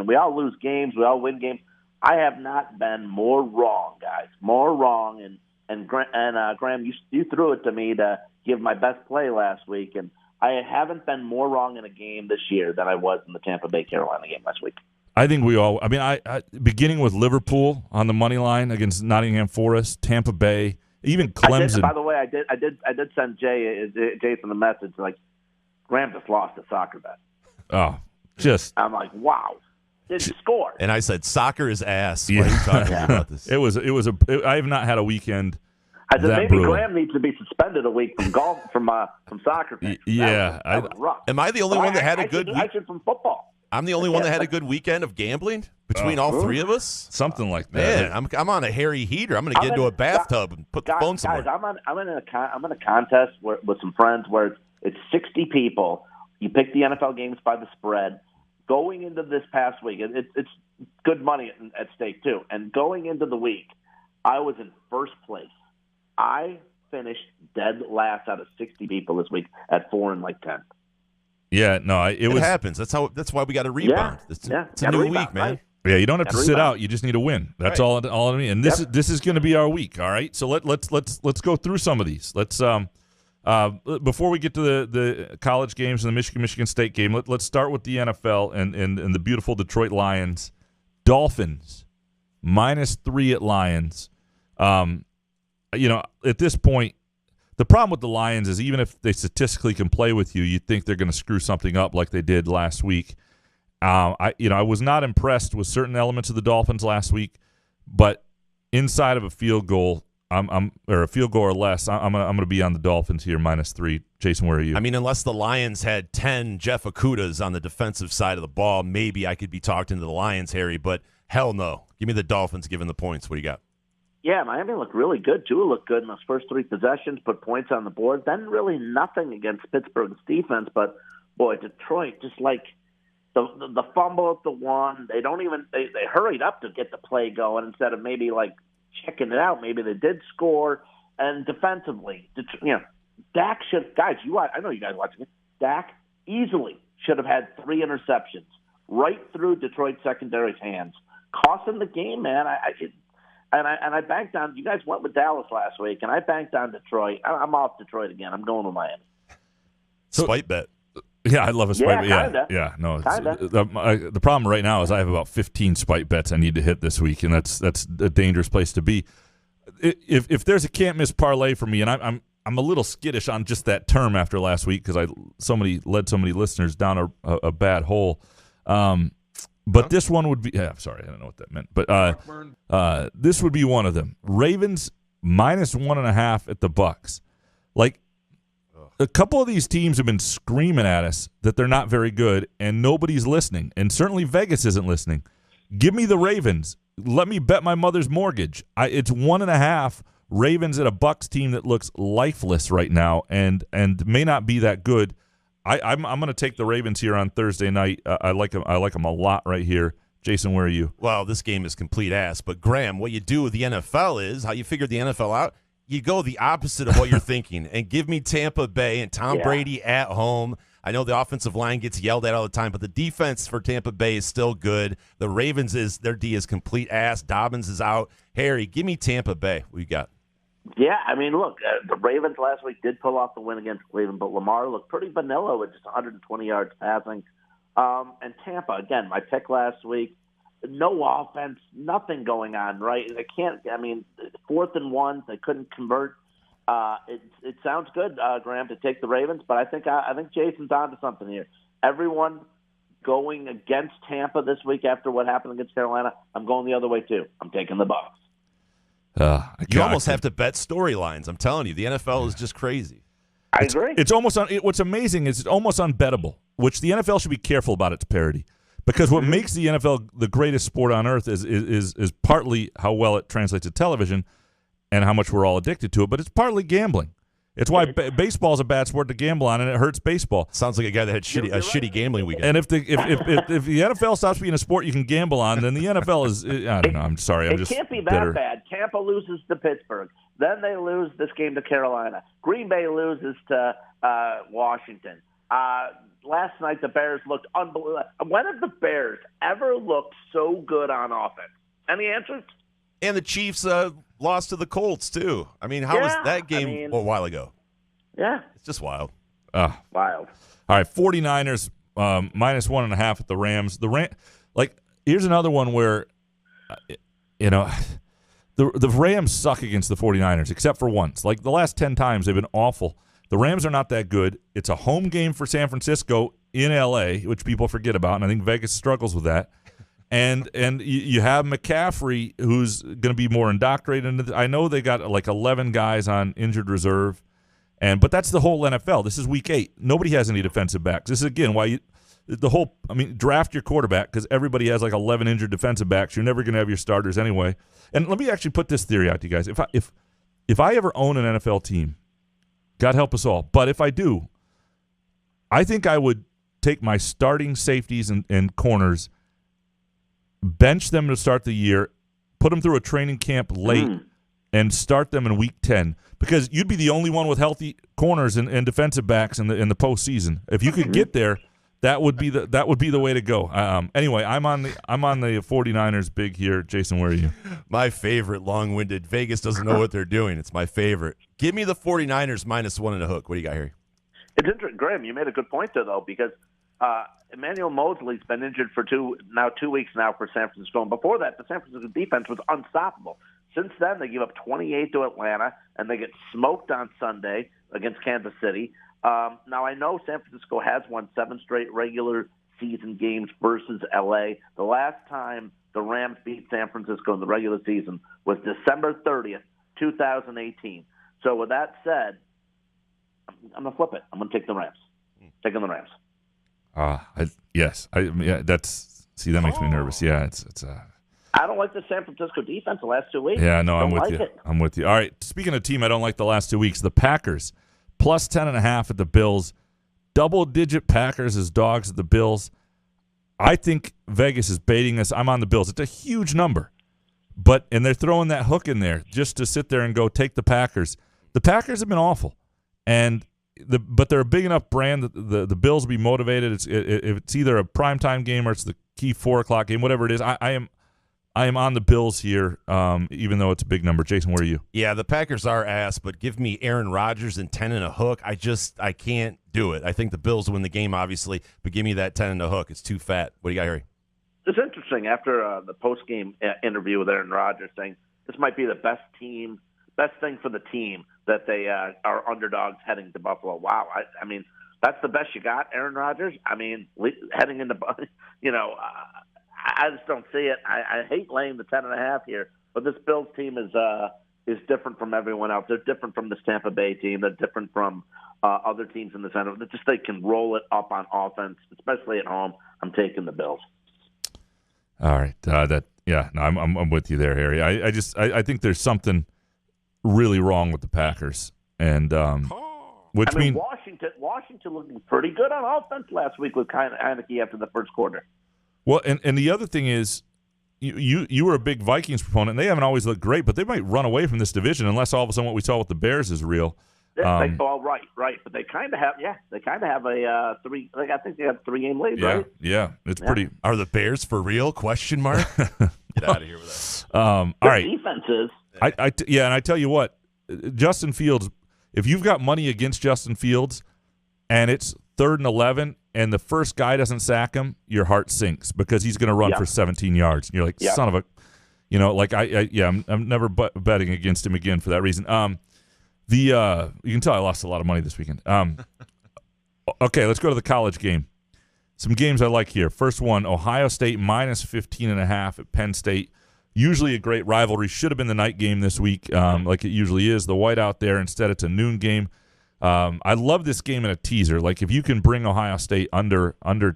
we all lose games, we all win games. I have not been more wrong, guys. More wrong, and Graham, you threw it to me to give my best play last week, and I haven't been more wrong in a game this year than I was in the Tampa Bay Carolina game last week. I think we all. I mean, I beginning with Liverpool on the money line against Nottingham Forest, Tampa Bay, even Clemson. By the way, I did send Jason a message like, Graham just lost a soccer bet. Oh, I'm like, wow. Didn't score. And I said, soccer is ass. Why are you talking about this? I have not had a weekend. I said maybe brutal. Graham needs to be suspended a week from golf, from soccer. Yeah, that was rough. Am I the only one that had a good week? I should from football. I'm the only one that had a good weekend of gambling between all three of us. Something like that. Man, I'm on a Harry heater. I'm going to get into a bathtub and put the phone somewhere. Guys, I'm in a contest with some friends where it's 60 people. You pick the NFL games by the spread. Going into this past week, it's good money at stake too. And going into the week, I was in first place. I finished dead last out of 60 people this week at 4-10. Yeah, no, it happens. That's why we got to rebound. Yeah, it's a new week, man. Right? Yeah, you don't have to sit out. You just need to win. That's all I mean. And this is going to be our week. All right. So let's go through some of these. Let's before we get to the college games and the Michigan State game, let's start with the NFL and the beautiful Detroit Lions. Dolphins -3 at Lions. at this point, the problem with the Lions is even if they statistically can play with you, you'd think they're going to screw something up like they did last week. I was not impressed with certain elements of the Dolphins last week, but inside of a field goal, or a field goal or less, I'm gonna be on the Dolphins here -3. Jason, where are you? I mean, unless the Lions had 10 Jeff Okudas on the defensive side of the ball, maybe I could be talked into the Lions, Harry. But hell no, give me the Dolphins given the points. What do you got? Yeah, Miami looked really good, too. Looked good in those first 3 possessions, put points on the board. Then really nothing against Pittsburgh's defense. But, boy, Detroit, just like the fumble at the one, they hurried up to get the play going instead of maybe, like, checking it out. Maybe they did score. And defensively, Dak should – guys, I know you guys watching it. Dak easily should have had 3 interceptions right through Detroit secondary's hands. Cost them the game, man. I banked on – you guys went with Dallas last week, and I banked on Detroit. I'm off Detroit again. I'm going with Miami. Spite bet. Yeah, I love a spite bet. Kinda. Yeah, no. The problem right now is I have about 15 spite bets I need to hit this week, and that's a dangerous place to be. If there's a can't-miss parlay for me, and I'm a little skittish on just that term after last week because I led so many listeners down a bad hole. But this one would be sorry, I don't know what that meant. But this would be one of them. Ravens -1.5 at the Bucks. Like, a couple of these teams have been screaming at us that they're not very good, and nobody's listening. And certainly Vegas isn't listening. Give me the Ravens. Let me bet my mother's mortgage. It's 1.5. Ravens at a Bucks team that looks lifeless right now and may not be that good. I'm going to take the Ravens here on Thursday night. I like them a lot right here. Jason, where are you? Well, this game is complete ass. But, Graham, what you do with the NFL is how you figured the NFL out. You go the opposite of what you're thinking and give me Tampa Bay and Tom Brady at home. I know the offensive line gets yelled at all the time, but the defense for Tampa Bay is still good. The Ravens their D is complete ass. Dobbins is out. Harry, give me Tampa Bay. What you got? Yeah, I mean, look, the Ravens last week did pull off the win against Cleveland, but Lamar looked pretty vanilla with just 120 yards passing. And Tampa, again, my pick last week, no offense, nothing going on, right? They can't, 4th and 1, they couldn't convert. It sounds good, Graham, to take the Ravens, but I think Jason's onto something here. Everyone going against Tampa this week after what happened against Carolina, I'm going the other way too. I'm taking the Bucs. You almost have to bet storylines. I'm telling you, the NFL is just crazy. I agree. It's almost what's amazing is it's almost unbettable, which the NFL should be careful about its parity. Because what makes the NFL the greatest sport on earth is partly how well it translates to television and how much we're all addicted to it, but it's partly gambling. It's why baseball is a bad sport to gamble on, and it hurts baseball. Sounds like a guy that had shitty gambling weekend. And if the NFL stops being a sport you can gamble on, then the NFL is I don't know. I'm sorry. It can't be that bad. Tampa loses to Pittsburgh. Then they lose this game to Carolina. Green Bay loses to Washington. Last night the Bears looked unbelievable. When have the Bears ever looked so good on offense? Any answers? And the Chiefs lost to the Colts, too. I mean, how was that game a while ago? Yeah. It's just wild. Wild. All right, 49ers -1.5 at the Rams. Here's another one where, the Rams suck against the 49ers, except for once. Like, the last 10 times, they've been awful. The Rams are not that good. It's a home game for San Francisco in L.A., which people forget about, and I think Vegas struggles with that. And you have McCaffrey, who's going to be more indoctrinated. I know they got like 11 guys on injured reserve, but that's the whole NFL. This is week 8. Nobody has any defensive backs. This is, again, why draft your quarterback because everybody has like 11 injured defensive backs. You're never going to have your starters anyway. And let me actually put this theory out to you guys. If I ever own an NFL team, God help us all, but if I do, I think I would take my starting safeties and corners, bench them to start the year, put them through a training camp late, and start them in week 10 because you'd be the only one with healthy corners and defensive backs in the postseason. If you could get there, that would be the way to go. Anyway, I'm on the 49ers big here. Jason, where are you? My favorite, long-winded. Vegas doesn't know what they're doing. It's my favorite. Give me the 49ers -1 and a hook. What do you got, Harry? It's interesting, Graham. You made a good point there, though, because Emmanuel Mosley's been injured for 2 weeks now for San Francisco. And before that, the San Francisco defense was unstoppable. Since then, they give up 28 to Atlanta, and they get smoked on Sunday against Kansas City. Now, I know San Francisco has won 7 straight regular season games versus L.A. The last time the Rams beat San Francisco in the regular season was December 30th, 2018. So with that said, I'm going to flip it. I'm going to take the Rams. Taking the Rams. That makes me nervous. Yeah, it's I don't like the San Francisco defense the last 2 weeks. Yeah, no, I'm with like you. It. I'm with you. All right, speaking of team I don't like the last 2 weeks, the Packers, plus 10.5 at the Bills. Double-digit Packers as dogs at the Bills. I think Vegas is baiting us. I'm on the Bills. It's a huge number. And they're throwing that hook in there just to sit there and go take the Packers. The Packers have been awful. But they're a big enough brand that the Bills will be motivated. If it's either a primetime game or it's the key 4 o'clock game, whatever it is, I am on the Bills here, even though it's a big number. Jason, where are you? Yeah, the Packers are ass, but give me Aaron Rodgers and 10 and a hook. I can't do it. I think the Bills win the game, obviously, but give me that 10 and a hook. It's too fat. What do you got, Harry? It's interesting after the post-game interview with Aaron Rodgers saying this might be the best thing for the team that they are underdogs heading to Buffalo. Wow, I mean, that's the best you got, Aaron Rodgers? I mean, heading into, I just don't see it. I hate laying the 10.5 here, but this Bills team is different from everyone else. They're different from this Tampa Bay team. They're different from other teams in the center. They can roll it up on offense, especially at home. I'm taking the Bills. All right, I'm with you there, Harry. I think there's something really wrong with the Packers, and Washington looked pretty good on offense last week with Heineke after the first quarter. Well, and the other thing is, you were a big Vikings proponent, and they haven't always looked great, but they might run away from this division unless all of a sudden what we saw with the Bears is real. Right, but they kind of have a three. I think they have a 3-game lead, right? Yeah, it's pretty. Are the Bears for real? Question mark. Get out of here with that. All right, defenses. And I tell you what, Justin Fields. If you've got money against Justin Fields, and it's 3rd and 11, and the first guy doesn't sack him, your heart sinks because he's going to run for 17 yards. And you're like, son of a, I'm never betting against him again for that reason. You can tell I lost a lot of money this weekend. Okay, let's go to the college game. Some games I like here. First one, Ohio State minus 15.5 at Penn State. Usually a great rivalry. Should have been the night game this week, like it usually is. The whiteout there. Instead, it's a noon game. I love this game in a teaser. Like if you can bring Ohio State under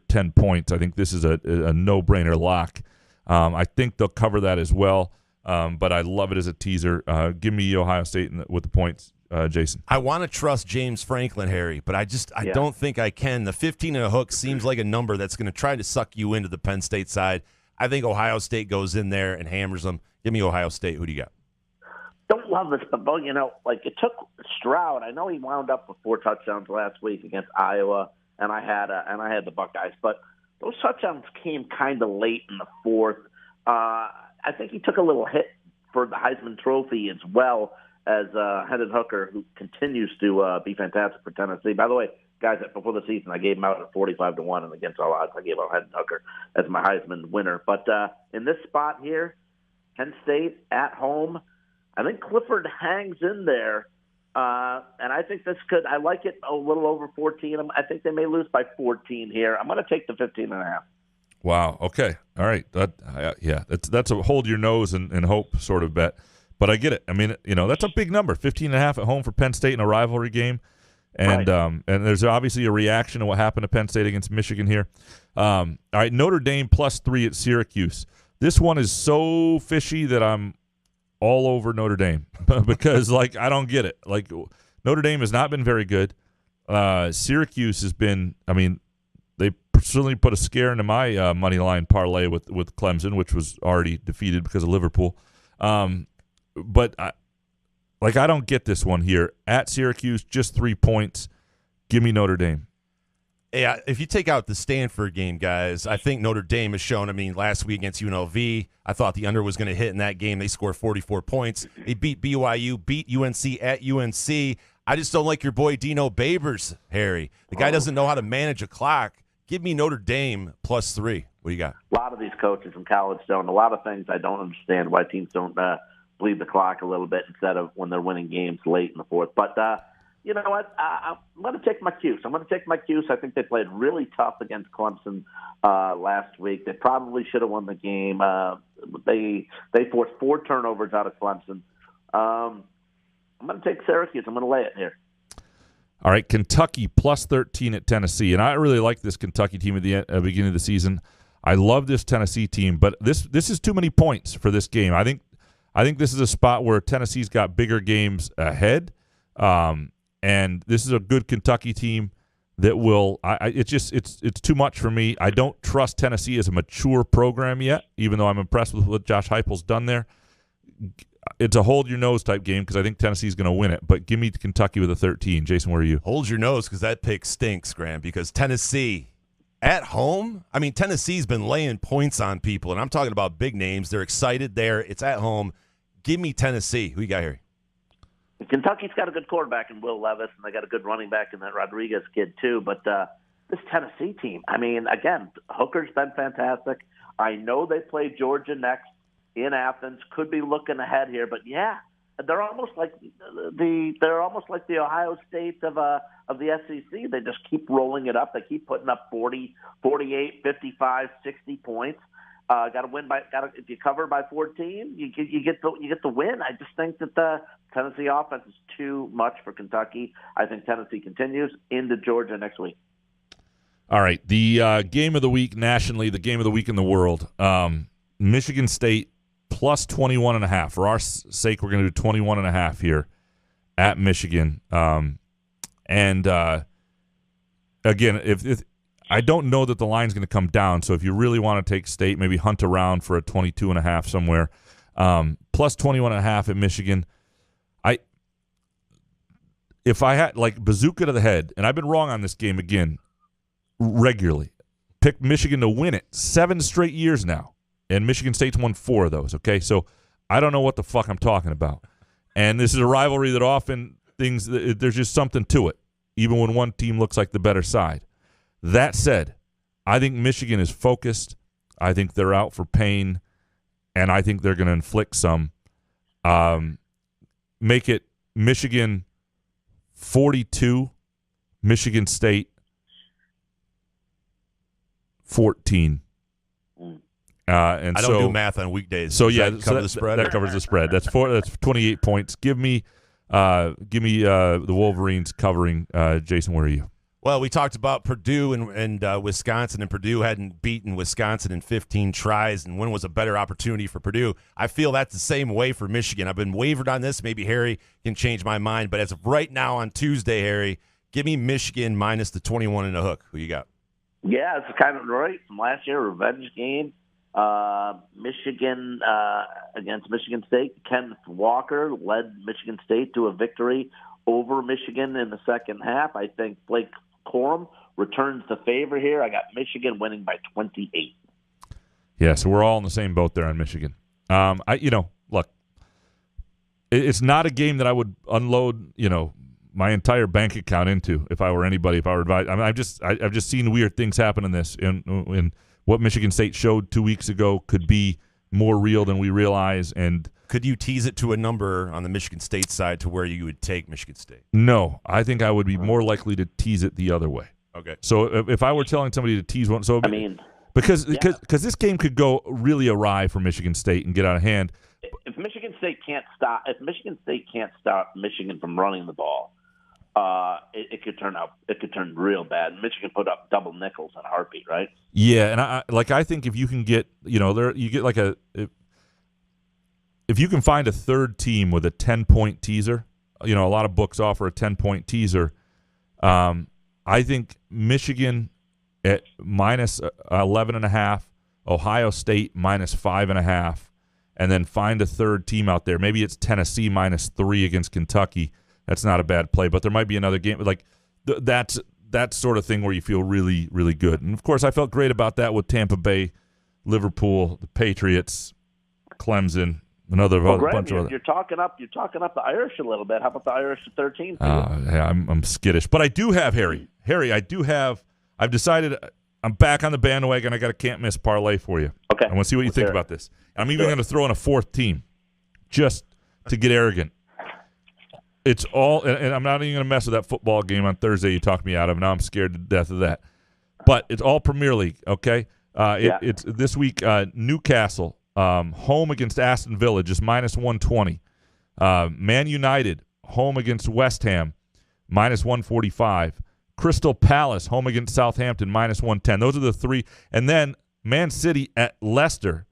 10 points, I think this is a no-brainer lock. I think they'll cover that as well. But I love it as a teaser. Give me Ohio State with the points, Jason. I want to trust James Franklin, Harry, but I don't think I can. The 15 and a hook seems like a number that's going to try to suck you into the Penn State side. I think Ohio State goes in there and hammers them. Give me Ohio State. Who do you got? Don't love this, but it took Stroud. I know he wound up with 4 touchdowns last week against Iowa, and I had the Buckeyes, but those touchdowns came kind of late in the fourth. I think he took a little hit for the Heisman Trophy as well as Hendon Hooker, who continues to be fantastic for Tennessee. By the way, guys, before the season, I gave him out at 45-1, and against all odds, I gave out Hendon Hooker as my Heisman winner. But in this spot here, Penn State at home, I think Clifford hangs in there, and I think this could. I like it a little over 14. I think they may lose by 14 here. I'm going to take the 15.5. Wow. Okay. All right. That's a hold your nose and hope sort of bet. But I get it. I mean, that's a big number. 15.5 at home for Penn State in a rivalry game. And right. And there's obviously a reaction to what happened to Penn State against Michigan here. All right, Notre Dame +3 at Syracuse. This one is so fishy that I'm all over Notre Dame because, I don't get it. Notre Dame has not been very good. Syracuse has been, they certainly put a scare into my money line parlay with Clemson, which was already defeated because of Liverpool. But I don't get this one here. At Syracuse, just 3 points. Give me Notre Dame. Yeah, if you take out the Stanford game, guys, I think Notre Dame has shown, last week against UNLV, I thought the under was going to hit in that game. They scored 44 points. They beat BYU, beat UNC at UNC. I just don't like your boy Dino Babers, Harry. The guy doesn't know how to manage a clock. Give me Notre Dame +3. What do you got? A lot of these coaches in college don't. A lot of things I don't understand why teams don't bleed the clock a little bit instead of when they're winning games late in the fourth. But you know what? I'm going to take my cues. I think they played really tough against Clemson last week. They probably should have won the game. They forced 4 turnovers out of Clemson. I'm going to take Syracuse. I'm going to lay it here. All right, Kentucky plus 13 at Tennessee, and I really like this Kentucky team at the beginning of the season. I love this Tennessee team, but this is too many points for this game. I think this is a spot where Tennessee's got bigger games ahead, and this is a good Kentucky team that will. It's too much for me. I don't trust Tennessee as a mature program yet, even though I'm impressed with what Josh Heupel's done there. It's a hold your nose type game because I think Tennessee's going to win it. But give me Kentucky with a 13. Jason, where are you? Hold your nose because that pick stinks, Graham, because Tennessee at home, I mean, Tennessee's been laying points on people, and I'm talking about big names. They're excited there. It's at home. Give me Tennessee. Who you got here? Kentucky's got a good quarterback in Will Levis, and they got a good running back in that Rodriguez kid too. But this Tennessee team, I mean, again, Hooker's been fantastic. I know they play Georgia next in Athens. Could be looking ahead here, but yeah, they're almost like the Ohio State of the SEC. They just keep rolling it up. They keep putting up 40, 48, 55, 60 points. Got to win if you cover by 14, you get the win. I just think that the Tennessee offense is too much for Kentucky. I think Tennessee continues into Georgia next week. All right, the game of the week nationally, the game of the week in the world. Michigan State plus 21.5. For our sake, we're going to do 21.5 here at Michigan. Again, if I don't know that the line's going to come down, so if you really want to take State, maybe hunt around for a 22.5 somewhere. Plus 21.5 at Michigan. If I had like bazooka to the head, and I've been wrong on this game again regularly, picked Michigan to win it 7 straight years now. And Michigan State's won 4 of those, okay? So I don't know what the fuck I'm talking about. And this is a rivalry that often there's just something to it, even when one team looks like the better side. That said, I think Michigan is focused. I think they're out for pain, and I think they're going to inflict some. Make it Michigan 42, Michigan State 14. And I don't do math on weekdays. So yeah, cover the spread. That covers the spread. That's 28 points. Give me the Wolverines covering. Jason, where are you? Well, we talked about Purdue and Wisconsin, and Purdue hadn't beaten Wisconsin in 15 tries, and when was a better opportunity for Purdue? I feel that's the same way for Michigan. I've been wavered on this. Maybe Harry can change my mind, but as of right now on Tuesday, Harry, give me Michigan minus the 21 and a hook. Who you got? Yeah, it's kind of right from last year, revenge game. Michigan against Michigan State. Kenneth Walker led Michigan State to a victory over Michigan in the second half. I think Blake Corum returns the favor here. I got Michigan winning by 28. Yeah, so we're all in the same boat there on Michigan. Look, it's not a game that I would unload, my entire bank account into if I were anybody. If I were advised, I mean, I've just seen weird things happen in this. In what Michigan State showed 2 weeks ago could be more real than we realize. And could you tease it to a number on the Michigan State side to where you would take Michigan State? No, I think I would be more likely to tease it the other way. Okay. So if I were telling somebody to tease one, because this game could go really awry for Michigan State and get out of hand. If Michigan State can't stop Michigan from running the ball, it could turn real bad. Michigan put up double nickels in a heartbeat, right? Yeah, and I think if you can get if you can find a third team with a 10-point teaser, a lot of books offer a 10-point teaser. I think Michigan at minus 11.5, Ohio State minus 5.5, and then find a third team out there. Maybe it's Tennessee minus 3 against Kentucky. That's not a bad play, but there might be another game. Like that's that sort of thing where you feel really, really good. And, of course, I felt great about that with Tampa Bay, Liverpool, the Patriots, Clemson, bunch of other. You're talking up the Irish a little bit. How about the Irish at 13? Yeah, I'm skittish. But I do have, Harry, I've decided I'm back on the bandwagon. I got a can't-miss parlay for you. Okay. I want to see what you think about this. I'm even going to throw in a fourth team. just to get arrogant. It's all, and I'm not even going to mess with that football game on Thursday you talked me out of. Now I'm scared to death of that. But it's all Premier League, okay? It's this week, Newcastle, home against Aston Villa, just minus 120. Man United, home against West Ham, minus 145. Crystal Palace, home against Southampton, minus 110. Those are the three. And then Man City at Leicester.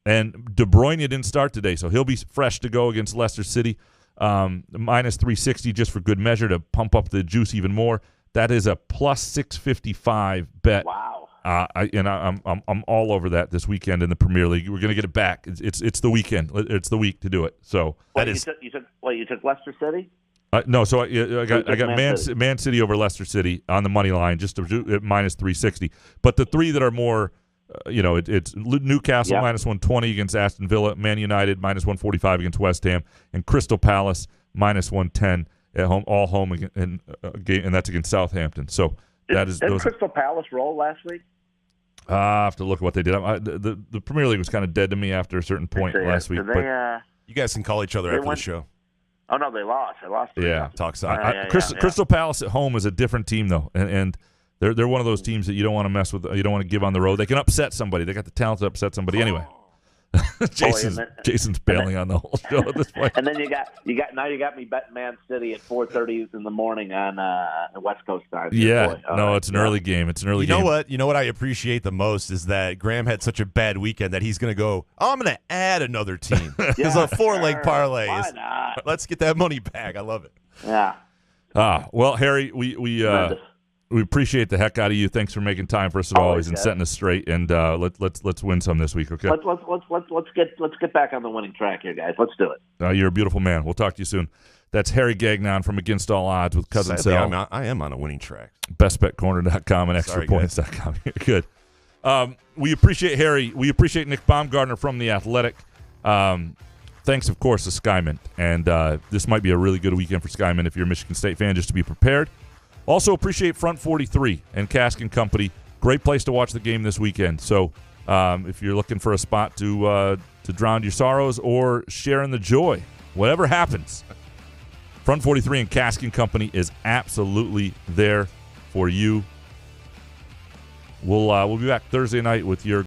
And De Bruyne didn't start today, so he'll be fresh to go against Leicester City. Minus 360 just for good measure to pump up the juice even more. That is a plus 655 bet. Wow. I'm all over that this weekend in the Premier League. We're going to get it back. It's the weekend. It's the week to do it. So you took Leicester City? No, so I got Man City over Leicester City on the money line, just at minus 360. But the three that are more, it's Newcastle minus 120 against Aston Villa, Man United minus 145 against West Ham, and Crystal Palace minus 110 at home, all home and that's against Southampton. So did Crystal Palace roll last week? I have to look at what they did. The Premier League was kind of dead to me after a certain point last week. You guys can call each other after the show. Oh, no, they lost. Yeah. Talk side. Crystal Palace at home is a different team, though, and they're one of those teams that you don't want to mess with. You don't want to give on the road. They can upset somebody. They got the talent to upset somebody. Anyway, Jason's bailing on the whole show at this point. And then you got me betting Man City at 4:30 in the morning on West Coast time. Yeah, it's an early game. It's an early game. You know what I appreciate the most is that Graham had such a bad weekend that he's going to go, I'm going to add another team. There's a 4-leg parlay. Why not? Let's get that money back. I love it. Yeah. Well, Harry, we appreciate the heck out of you. Thanks for making time for us as always and setting us straight. And let's win some this week, okay? Let's get back on the winning track here, guys. Let's do it. You're a beautiful man. We'll talk to you soon. That's Harry Gagnon from Against All Odds with Cousin Sal. I am on a winning track. BestBetCorner.com and ExtraPoints.com. You're good. We appreciate Harry. We appreciate Nick Baumgardner from The Athletic. Thanks, of course, to Skyman. And this might be a really good weekend for Skyman if you're a Michigan State fan, just to be prepared. Also appreciate Front 43 and Cask & Company. Great place to watch the game this weekend. So if you're looking for a spot to drown your sorrows or share in the joy, whatever happens, Front 43 and Cask & Company is absolutely there for you. We'll be back Thursday night with your